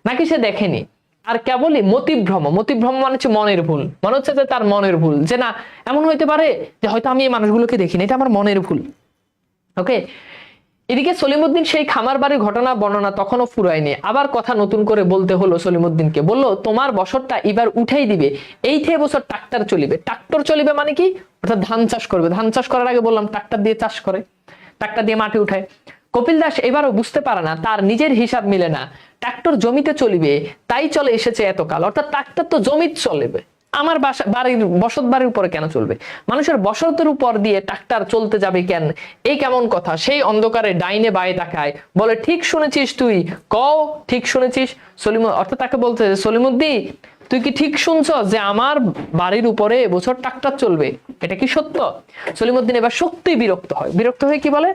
নাকি সে দেখেনি আর কেবলই মতিভ্রম, মতিভ্রম মানে হচ্ছে মনের ভুল, মনে হচ্ছে যে তার মনের ভুল, যে না এমন হইতে পারে যে হয়তো আমি এই মানুষগুলোকে দেখিনি, এটা আমার মনের ভুল। ওকে, এদিকে সলিমুদ্দিন সেই খামার বাড়ির ঘটনা বর্ণনা তখনও ফুরায়নি, আবার কথা নতুন করে বলতে হলো সলিমুদ্দিনকে। বলল তোমার বছরটা এবার উঠাই দিবে, এইটে বছর ট্রাক্টর চলিবে। ট্রাক্টর চলিবে মানে কি, অর্থাৎ ধান চাষ করবে। ধান চাষ করার আগে বললাম ট্রাক্টর দিয়ে চাষ করে, ট্রাক্টর দিয়ে মাটি উঠায়। কপিল দাস এবারও বুঝতে পারে না, তার নিজের হিসাব মিলে না। ট্রাক্টর জমিতে চলিবে তাই চলে এসেছে এতকাল, অর্থাৎ ট্রাক্টর তো জমিতে চলবে, আমার বাড়ির বসত বাড়ির উপরে কেন চলবে, মানুষের বসতের উপর দিয়ে ট্রাক্টর চলতে যাবে কেন, এই কেমন কথা। সেই অন্ধকারে ডাইনে বায়ে তাকায়, বলে ঠিক শুনেছিস তুই, কও ঠিক শুনেছিস। অর্থাৎ তাকে বলতে সলিমুদ্দিন তুই কি ঠিক শুনছ যে আমার বাড়ির উপরে এবছর ট্রাক্টর চলবে, এটা কি সত্য? সলিমুদ্দিন এবার সত্যি বিরক্ত হয়, বিরক্ত হয়ে কি বলে,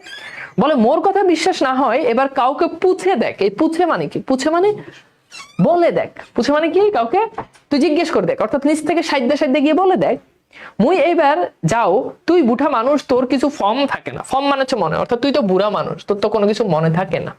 বলে মোর কথা বিশ্বাস না হয় এবার কাউকে পুছে দেখ। এই পুছে মানে কি, পুছে মানে বলে দেখ, পুছে মানে কি কাউকে তুই জিজ্ঞেস করে দেখ, অর্থাৎ নিচ থেকে সাইডে সাইডে গিয়ে বলে দেখ। মুই এইবার যাও, তুই বুড়া মানুষ, তোর কিছু ফর্ম থাকে না, ফর্ম মানে হচ্ছে মনে, অর্থাৎ তুই তো বুড়া মানুষ, তোর তো কোনো কিছু মনে থাকে না,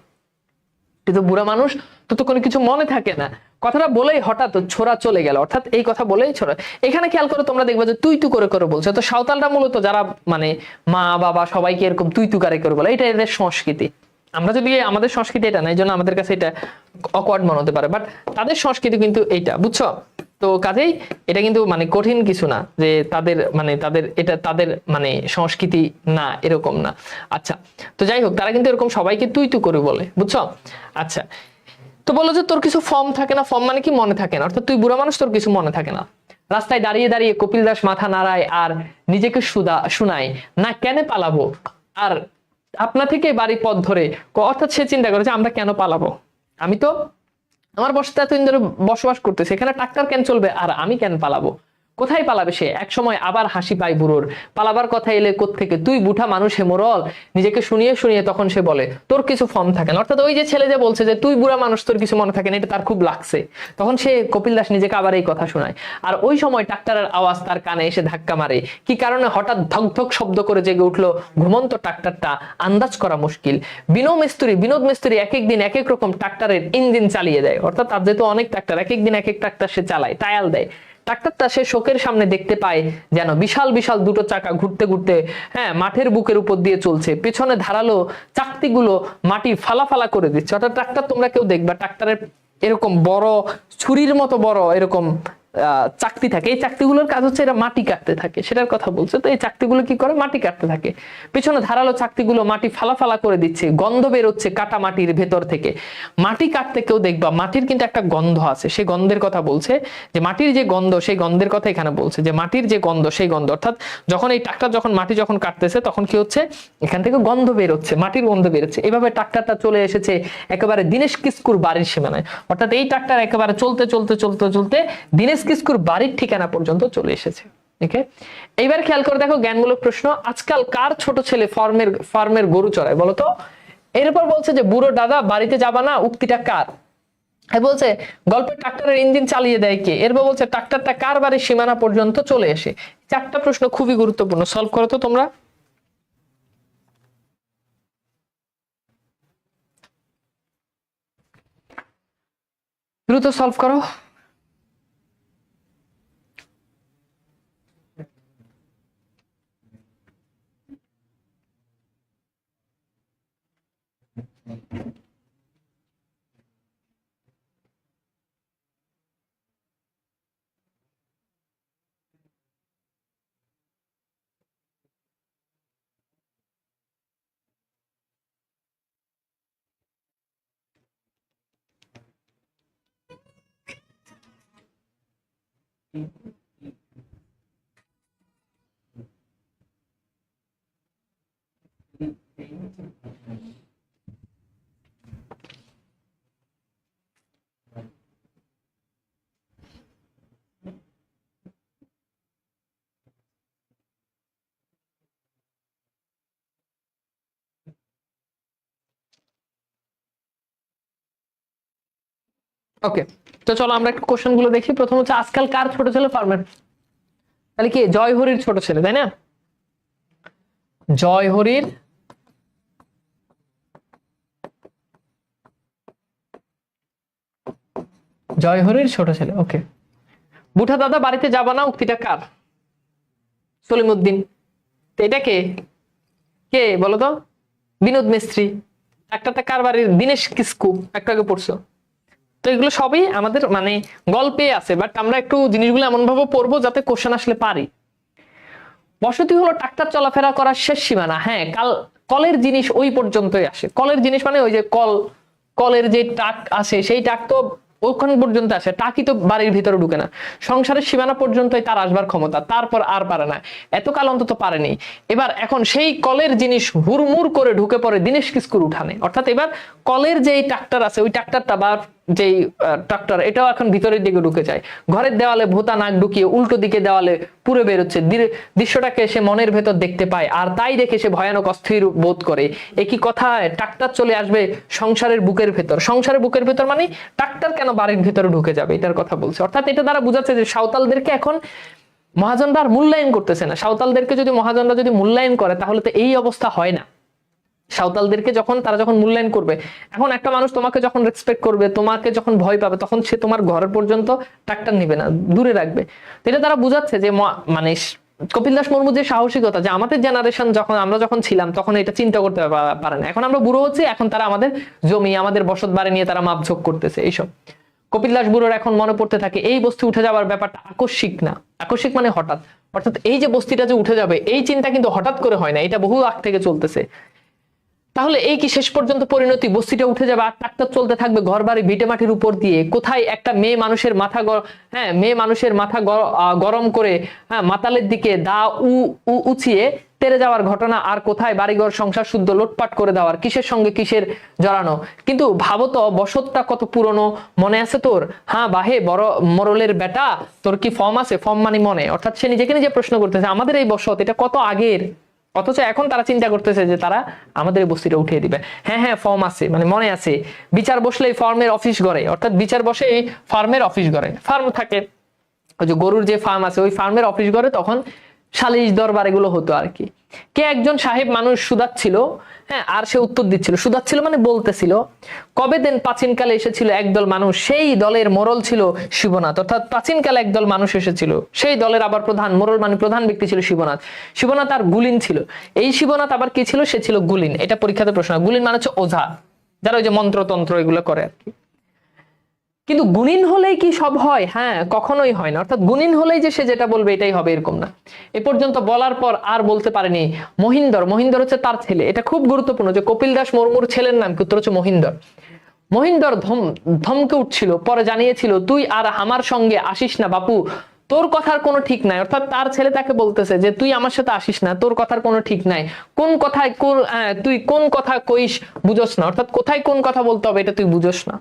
তুই তো বুড়া মানুষ, তোর তো কোনো কিছু মনে থাকে না। কথাটা বলেই হঠাৎ ছোড়া চলে গেল, অর্থাৎ এই কথা বলেই ছোড়া। এখানে খেয়াল করে তোমরা দেখবে যে তুই তু করে করে বলছে, তো সাঁওতালরা মূলত যারা মানে মা বাবা সবাইকে এরকম তুই তু করে করে বলে, এটা এদের সংস্কৃতি। আমরা যদি আমাদের সংস্কৃতি এটা না, এই জন্য আমাদের কাছে এটা অকওয়ার্ড মনে হতে পারে, বাট তাদের সংস্কৃতি কিন্তু এইটা, বুঝছো? তো কাজেই এটা কিন্তু মানে কঠিন কিছু না যে তাদের মানে তাদের এটা তাদের মানে সংস্কৃতি না, এরকম না। আচ্ছা, তো যাই হোক, তারা কিন্তু এরকম সবাইকে তুই তু করে বলে, বুঝছো? আচ্ছা, তো বলো যে তোর কিছু ফর্ম থাকে না, ফর্ম মানে কি মনে থাকে না, অর্থাৎ তুই বুড়া মানুষ, তোর কিছু মনে থাকে না। রাস্তায় দাঁড়িয়ে দাঁড়িয়ে কপিল দাস মাথা নাড়ায় আর নিজেকে শুনায়, না কেন পালাবো, আর আপনা থেকে বাড়ি পথ ধরে, অর্থাৎ সে চিন্তা করে যে আমরা কেন পালাবো, আমি তো আমার বসতে এতদিন ধরে বসবাস করতেছে, এখানে ট্রাক্টর কেন চলবে আর আমি কেন পালাবো, কোথায় পালাবে সে। এক সময় আবার হাসি পায় বুড়োর, পালাবার কথা এলে কোত্থেকে, তুই বুঠা মানুষ হে মোরল। নিজেকে শুনিয়ে শুনিয়ে তখন সে বলে তোর কিছু ফর্ম থাকে না, অর্থাৎ ওই যে ছেলে যে বলছে যে তুই বুড়া মানুষ তোর কিছু মনে থাকে না, এটা তার খুব লাগছে, তখন সে কপিল দাস নিজেকে আবার এই কথা শোনায়। আর ওই সময় ট্রাক্টরের আওয়াজ তার কানে এসে ধাক্কা মারে, কি কারণে হঠাৎ ধক ধক শব্দ করে জেগে উঠলো ঘুমন্ত ট্রাক্টরটা, আন্দাজ করা মুশকিল। বিনোদ মিস্ত্রি এক এক দিন এক এক রকম ট্রাক্টরের ইঞ্জিন চালিয়ে দেয়, অর্থাৎ তার যেহেতু অনেক ট্রাক্টর, এক এক দিন এক এক ট্রাক্টর সে চালায়, টায়াল দেয়। ট্রাক্টরটা সে শোকের সামনে দেখতে পায় যেন বিশাল বিশাল দুটো চাকা ঘুরতে ঘুরতে, হ্যাঁ, মাঠের বুকের উপর দিয়ে চলছে, পেছনে ধারালো চাকতিগুলো মাটি ফালা ফালা করে দিচ্ছে। অর্থাৎ ট্রাক্টর তোমরা কেউ দেখবা ট্রাক্টরের এরকম বড় ছুরির মতো বড় এরকম চাকতি থাকে, এই চাকতিগুলোর কাজ হচ্ছে এরা মাটি কাটতে থাকে, সেটার কথা বলছে। তো এই চাকতিগুলো কি করে, মাটি কাটতে থাকে, পিছনে ধারালো চাকতিগুলো মাটি ফালা ফালা করে দিচ্ছে, গন্ধ বেরোচ্ছে কাটা মাটির ভেতর থেকে। মাটি কাটতে কেউ দেখবা মাটির কিন্তু একটা গন্ধ আছে, সেই গন্ধের কথা বলছে, যে মাটির যে গন্ধ সেই গন্ধের কথা এখানে বলছে, যে মাটির যে গন্ধ সেই গন্ধ, অর্থাৎ যখন এই ট্রাক্টর যখন মাটি যখন কাটতেছে তখন কি হচ্ছে, এখান থেকে গন্ধ বেরোচ্ছে, মাটির গন্ধ বেরোচ্ছে। এভাবে ট্রাক্টরটা চলে এসেছে একেবারে দীনেশ কিস্কুর বাড়ির সীমানায়, অর্থাৎ এই ট্রাক্টর একেবারে চলতে চলতে চলতে চলতে দীনেশ কিস্কুর বাড়ির ঠিকানা পর্যন্ত চলে এসেছে। ওকে, এইবার খেয়াল করে দেখো জ্ঞানমূলক প্রশ্ন, আজকাল কার ছোট ছেলে ফার্মের গরু চড়ায় বলতো? এরপর বলছে যে বুড়ো দাদা বাড়িতে যাবা না, উক্তিটা কার? বলছে গল্পের ট্রাক্টরের ইঞ্জিন চালিয়ে দেয় কে? এরপর বলছে ট্রাক্টরটা কার বাড়ির সীমানা পর্যন্ত চলে এসে। চারটা প্রশ্ন খুবই গুরুত্বপূর্ণ, সলভ করো তো তোমরা, দ্রুত সলভ করো। ওকে, তো চলো আমরা একটু কোশ্চেন গুলো দেখি। প্রথম হচ্ছে, আজকাল কার ছোট ছেলে ফার্মের? তাহলে কি জয় হরির ছোট ছেলে, তাই না? জয় হরির ছোট ছেলে। ওকে, বুঠা দাদা বাড়িতে যাবা না উক্তিটা কার? সলিমউদ্দিন। তো এটা কে কে বলো তো? বিনোদ মিস্ত্রি। একটা কার বাড়ির? দীনেশ কিস্কু, একটু আগে পড়ছো। তো এগুলো সবই আমাদের মানে গল্পে আছে, বাট আমরা একটু জিনিসগুলো এমন ভাবে পড়বো যাতে কোশ্চেন আসলে পারি। বসতি হলো ট্রাক্টর চলাফেরা করার শেষ সীমানা। হ্যাঁ, কলের জিনিস ওই পর্যন্তই আসে। কলের জিনিস মানে ওই যে কলের যে টাক আসে, সেই টাক তো ওখান পর্যন্ত আসে, টাকি তো বাড়ির ভিতরে ঢুকে না। সংসারের সীমানা পর্যন্তই তার আসবার ক্ষমতা, তারপর আর পারে না। এতকাল অন্তত পারেনি। এবার এখন সেই কলের জিনিস হুড়মুড় করে ঢুকে পড়ে দীনেশ কিস্কুর উঠানে। অর্থাৎ এবার কলের যে ট্রাক্টর আছে, ওই ট্রাক্টরটা বা যেই ট্রাক্টর, এটাও এখন ভিতরের দিকে ঢুকে যায়। ঘরের দেওয়ালে ভোতা নাক ঢুকিয়ে উল্টো দিকে দেওয়ালে পুরো বেরোচ্ছে। দৃশ্যটাকে সে মনের ভেতর দেখতে পায়, আর তাই দেখে সে ভয়ানক অস্থির বোধ করে। একই কথায় ট্রাক্টর চলে আসবে সংসারের বুকের ভেতর। সংসারের বুকের ভেতর মানে ট্রাক্টর কেন বাড়ির ভেতরে ঢুকে যাবে, এটার কথা বলছে। অর্থাৎ এটা দ্বারা বোঝাচ্ছে যে সাঁওতালদেরকে এখন মহাজনরা আর মূল্যায়ন করতেছে না। সাঁওতালদেরকে যদি মহাজনরা যদি মূল্যায়ন করে, তাহলে তো এই অবস্থা হয় না। সাঁওতালদেরকে তারা যখন মূল্যায়ন করবে, এখন একটা মানুষ তোমাকে যখন রেসপেক্ট করবে, তোমাকে যখন ভয় পাবে, তখন সে তোমার ঘরের পর্যন্ত ট্রাক্টর নিবে না, দূরে রাখবে। এটা তারা বুঝাচ্ছে যে মানে কপিল দাস মুর্মুর যে সাহসিকতা, যে আমাদের জেনারেশন আমরা যখন ছিলাম তখন এটা চিন্তা করতে পারে না। এখন আমরা বুড়ো হচ্ছি, এখন তারা আমাদের জমি, আমাদের বসত বাড়ি নিয়ে তারা মাপঝোক করতেছে। এইসব কপিল দাস বুড়োর এখন মনে পড়তে থাকে এই বস্তি উঠে যাওয়ার ব্যাপারটা আকস্মিক না। আকস্মিক মানে হঠাৎ। অর্থাৎ এই যে বস্তিটা যে উঠে যাবে, এই চিন্তা কিন্তু হঠাৎ করে হয় না, এটা বহু আগ থেকে চলতেছে। তাহলে এই কি শেষ পর্যন্ত পরিণতি? বস্তিটা উঠে যাবে আর ট্রাক্টর চলতে থাকবে ঘর বাড়ি ভিটে মাটির উপর দিয়ে। কোথায় একটা মেয়ে মানুষের মাথা গরম করে মাতালের দিকে দা উচিয়ে তেরে যাওয়ার ঘটনা, আর কোথায় বাড়িঘর সংসার শুদ্ধ লোটপাট করে দেওয়ার, কিসের সঙ্গে কিসের জড়ানো। কিন্তু ভাবো তো, বসতটা কত পুরনো, মনে আছে তোর? হ্যাঁ বাহে বড় মোরলের বেটা, তোর কি ফর্ম আছে? ফর্ম মানে মনে। অর্থাৎ সে নিজেকে নিজে প্রশ্ন করতেছে, আমাদের এই বসত এটা কত আগের, অথচ এখন তারা চিন্তা করতেছে যে তারা আমাদের বস্তিটা উঠিয়ে দিবে। হ্যাঁ ফর্ম আছে মানে মনে আছে। বিচার বসলেই ফার্মের অফিস গড়ে, অর্থাৎ বিচার বসে এই ফার্মের অফিস গড়ে। ফার্ম থাকে, ওই যে গরুর যে ফার্ম আছে, ওই ফার্মের অফিস গড়ে তখন সালিশ দরবার এগুলো হতো আর কি। কে একজন সাহেব মানুষ সুদাচ্ছিল, আর সে উত্তর দিচ্ছিল। সুদাচ্ছিল মানে বলতেছিল, কবে দেন প্রাচীনকালে এসেছিল একদল মানুষ, সেই দলের মোরল ছিল শিবনাথ। অর্থাৎ প্রাচীনকালে একদল মানুষ এসেছিল, সেই দলের আবার মোরল মানে প্রধান ব্যক্তি ছিল শিবনাথ। শিবনাথ আর গুলিন ছিল। এই শিবনাথ আবার কি ছিল? সে ছিল গুলিন। এটা পরীক্ষাতে প্রশ্ন। গুলিন মানে হচ্ছে ওঝা, যারা ওই যে মন্ত্রতন্ত্র এগুলো করে আর কি। কিন্তু গুণিন হলেই কি সব হয়? হ্যাঁ, কখনোই হয় না। অর্থাৎ গুণিন হলেই যে সে যেটা বলবে এটাই হবে, এরকম না। এ পর্যন্ত বলার পর আর বলতে পারেনি। মহিন্দর হচ্ছে তার ছেলে। এটা খুব গুরুত্বপূর্ণ যে কপিল দাস মুর্মুর ছেলের নাম কি? উত্তর হচ্ছে মহিন্দর ধমকে উঠছিল, পরে জানিয়েছিল, তুই আর আমার সঙ্গে আসিস না বাপু, তোর কথার কোনো ঠিক নাই। অর্থাৎ তার ছেলে তাকে বলতেছে যে তুই আমার সাথে আসিস না, তোর কথার কোনো ঠিক নাই। তুই কোন কথা কইস বুঝোস না। অর্থাৎ কোথায় কোন কথা বলতে হবে এটা তুই বুঝোস না।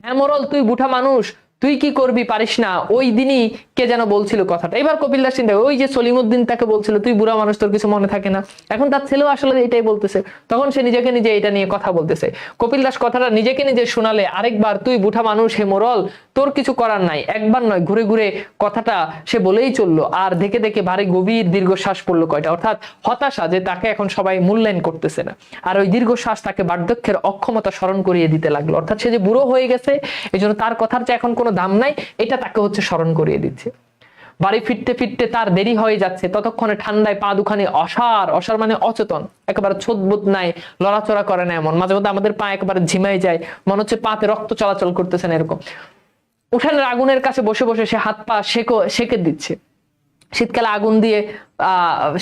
হ্যাঁ মোরল, তুই বুঠা মানুষ, তুই কি করবি পারিস না। ওই দিনই কে যেন বলছিল কথাটা। এবার কপিল দাস চিন্তা, ওই যে সলিমউদ্দিন তাকে বলছিল তুই বুড়া মানুষ, তোর কিছু মনে থাকে না। এখন তার ছেলেও আসলে এটাই বলতেছে, তখন সে নিজেকে নিজে এটা নিয়ে কথা বলতেছে। কপিল দাস কথাটা নিজেকে নিজে শোনালে আরেকবার, তুই বুঠা মানুষ হে মোরল, তোর কিছু করার নাই। একবার নয়, ঘুরে ঘুরে কথাটা সে বলেই চললো। আর দেখে দেখে ভারী গভীর দীর্ঘশ্বাস পড়লো কয়টা। অর্থাৎ হতাশা যে তাকে এখন সবাই মূল্যায়ন করতেছে না। আর ওই দীর্ঘশ্বাস তাকে বার্ধক্যের অক্ষমতা স্মরণ করিয়ে দিতে লাগলো। অর্থাৎ সে যে বুড়ো হয়ে গেছে, এই জন্য তার কথার যে এখন কোনো দাম নাই, এটা তাকে হচ্ছে স্মরণ করিয়ে দিচ্ছে। বাড়ি ফিরতে ফিরতে তার দেরি হয়ে যাচ্ছে। ততক্ষণে ঠান্ডায় পা দুখানি অসার মানে অচেতন, একেবারে ছোটবোধ নাই, লড়াচড়া করে না এমন। মাঝে মধ্যে আমাদের পা একেবারে ঝিমাই যায়, মনে হচ্ছে পাতে রক্ত চলাচল করতেছে না, এরকম। উঠানের আগুনের কাছে বসে বসে সে হাত পা সেকে দিচ্ছে। শীতকালে আগুন দিয়ে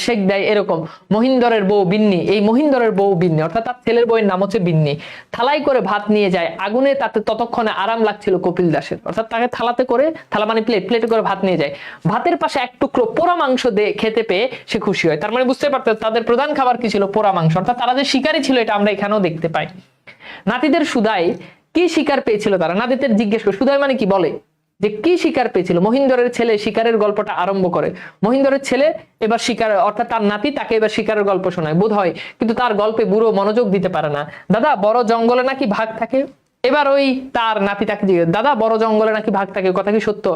সেক দেয় এরকম। মহিন্দরের বউ বিন্নি, এই মহিন্দরের বউ বিন্নি অর্থাৎ তার ছেলের বউয়ের নাম হচ্ছে বিন্নি, থালাই করে ভাত নিয়ে যায় আগুনে, তাতে ততক্ষণে আরাম লাগছিল কপিল দাসের। অর্থাৎ তাকে থালাতে করে, থালা মানে প্লেটে করে ভাত নিয়ে যায়, ভাতের পাশে এক টুকরো পোড়া মাংস খেতে পেয়ে সে খুশি হয়। তার মানে বুঝতে পারতো তাদের প্রধান খাবার কি ছিল? পোড়া মাংস। অর্থাৎ তারা যে শিকারী ছিল এটা আমরা এখানেও দেখতে পাই। নাতিদের সুদাই কি শিকার পেয়েছিল তারা? নাতিদের জিজ্ঞেস করে, সুদাই মানে কি বলে যে কি শিকার পেয়েছিল। মহিন্দরের ছেলে শিকারের গল্পটা আরম্ভ করে। মহিন্দরের ছেলে এবার শিকার, অর্থাৎ তার নাতি তাকে এবার শিকারের গল্প শোনায় বোধ হয়, কিন্তু তার গল্পে বুড়ো মনোযোগ দিতে পারে না। দাদা বড় জঙ্গলে নাকি ভাগ থাকে? এবার ওই তার নাতি তাকে জিজ্ঞেস, দাদা বড় জঙ্গলে নাকি ভাগ থাকে, কথা কি সত্য?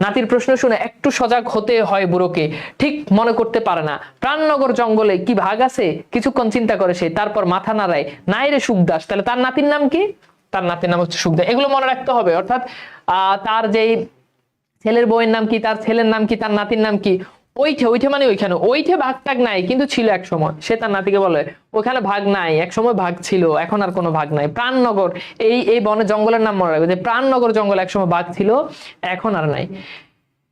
নাতির প্রশ্ন শুনে একটু সজাগ হতে হয় বুড়োকে, ঠিক মনে করতে পারে না। প্রাণনগর জঙ্গলে কি ভাগ আছে? কিছুক্ষণ চিন্তা করে সে, তারপর মাথা নাড়ায়, নাই রে সুখদাস। তাহলে তার নাতির নাম কি? তার নাতির নাম হচ্ছে সুখদাস। এগুলো মনে রাখতে হবে। অর্থাৎ তার যেই ছেলের বউয়ের নাম কি, তার ছেলের নাম কি, তার নাতির নাম কি। ওইঠে মানে ওইখানে, ওইঠে ভাগ টাগ নাই কিন্তু ছিল এক সময়। সে তার নাতিকে বলে ওখানে ভাগ নাই, এক সময় ভাগ ছিল, এখন আর কোনো ভাগ নাই। প্রাণনগর, এই বনে জঙ্গলের নাম মনে রাখবে যে প্রাণনগর জঙ্গল এক সময় ভাগ ছিল, এখন আর নাই।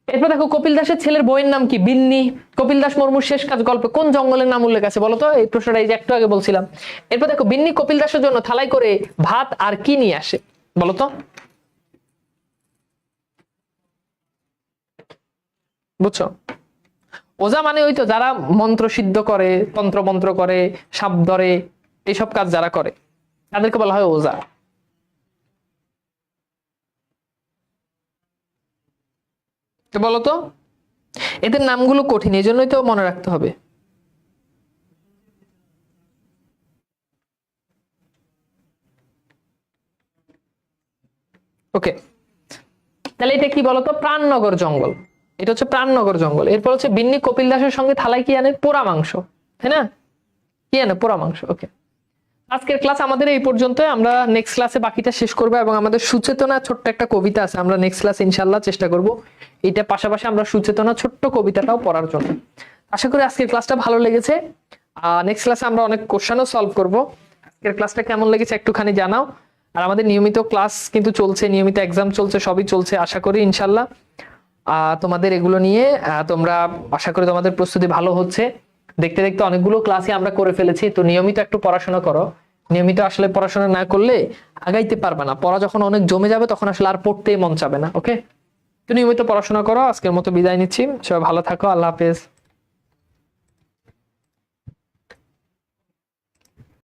এরপর দেখো কপিল দাসের ছেলের বইয়ের নাম কি? বিন্নি। কপিল দাস মুর্মুর শেষ কাজ গল্পে কোন জঙ্গলের নাম উল্লেখ আছে বলতো? এই প্রশ্নটা এই যে একটু আগে বলছিলাম। এরপর দেখো বিন্নি কপিল দাসের জন্য থালাই করে ভাত আর কি নিয়ে আসে বলতো? বুঝছো? ওজা মানে ওই তো যারা মন্ত্র সিদ্ধ করে, তন্ত্র মন্ত্র করে, সাপ ধরে, এইসব কাজ যারা করে তাদেরকে বলা হয় ওজা। তো বলতো এদের নামগুলো কঠিন, এই জন্যই তো মনে রাখতে হবে। ওকে, তাহলে এটা কি বলতো? প্রাণনগর জঙ্গল। এটা হচ্ছে প্রাণনগর জঙ্গল। এরপর হচ্ছে বিন্নি কপিল দাসের সঙ্গে থালায় কি আনে? পোড়া মাংস, তাই না? কি আনে? পোড়া মাংস। ওকে, আজকের ক্লাস আমাদের এই পর্যন্ত। আমরা নেক্সট ক্লাসে বাকিটা শেষ করবো, এবং আমাদের সুচেতনা ছোট্ট একটা কবিতা আছে, আমরা নেক্সট ক্লাসে ইনশাল্লাহ চেষ্টা করব এটা পাশাপাশি আমরা সুচেতনা ছোট্ট কবিতাটাও পড়ার জন্য। আশা করি আজকের ক্লাসটা ভালো লেগেছে। নেক্সট ক্লাসে আমরা অনেক কোশ্চেনও সলভ করব। আজকের ক্লাসটা কেমন লেগেছে একটুখানি জানাও। আর আমাদের নিয়মিত ক্লাস কিন্তু চলছে, নিয়মিত এক্সাম চলছে, সবই চলছে। আশা করি ইনশাল্লাহ তোমাদের এগুলো নিয়ে তোমরা, আশা করি তোমাদের প্রস্তুতি ভালো হচ্ছে। দেখতে দেখতে অনেকগুলো ক্লাসই আমরা করে ফেলেছি। তো নিয়মিত একটু পড়াশোনা করো। নিয়মিত আসলে পড়াশোনা না করলে আগাইতে পারবে না। পড়া যখন অনেক জমে যাবে তখন আসলে আর পড়তেই মন চাবে না। ওকে, তো নিয়মিত পড়াশোনা করো। আজকের মতো বিদায় নিচ্ছি, সবাই ভালো থাকো, আল্লাহ হাফেজ।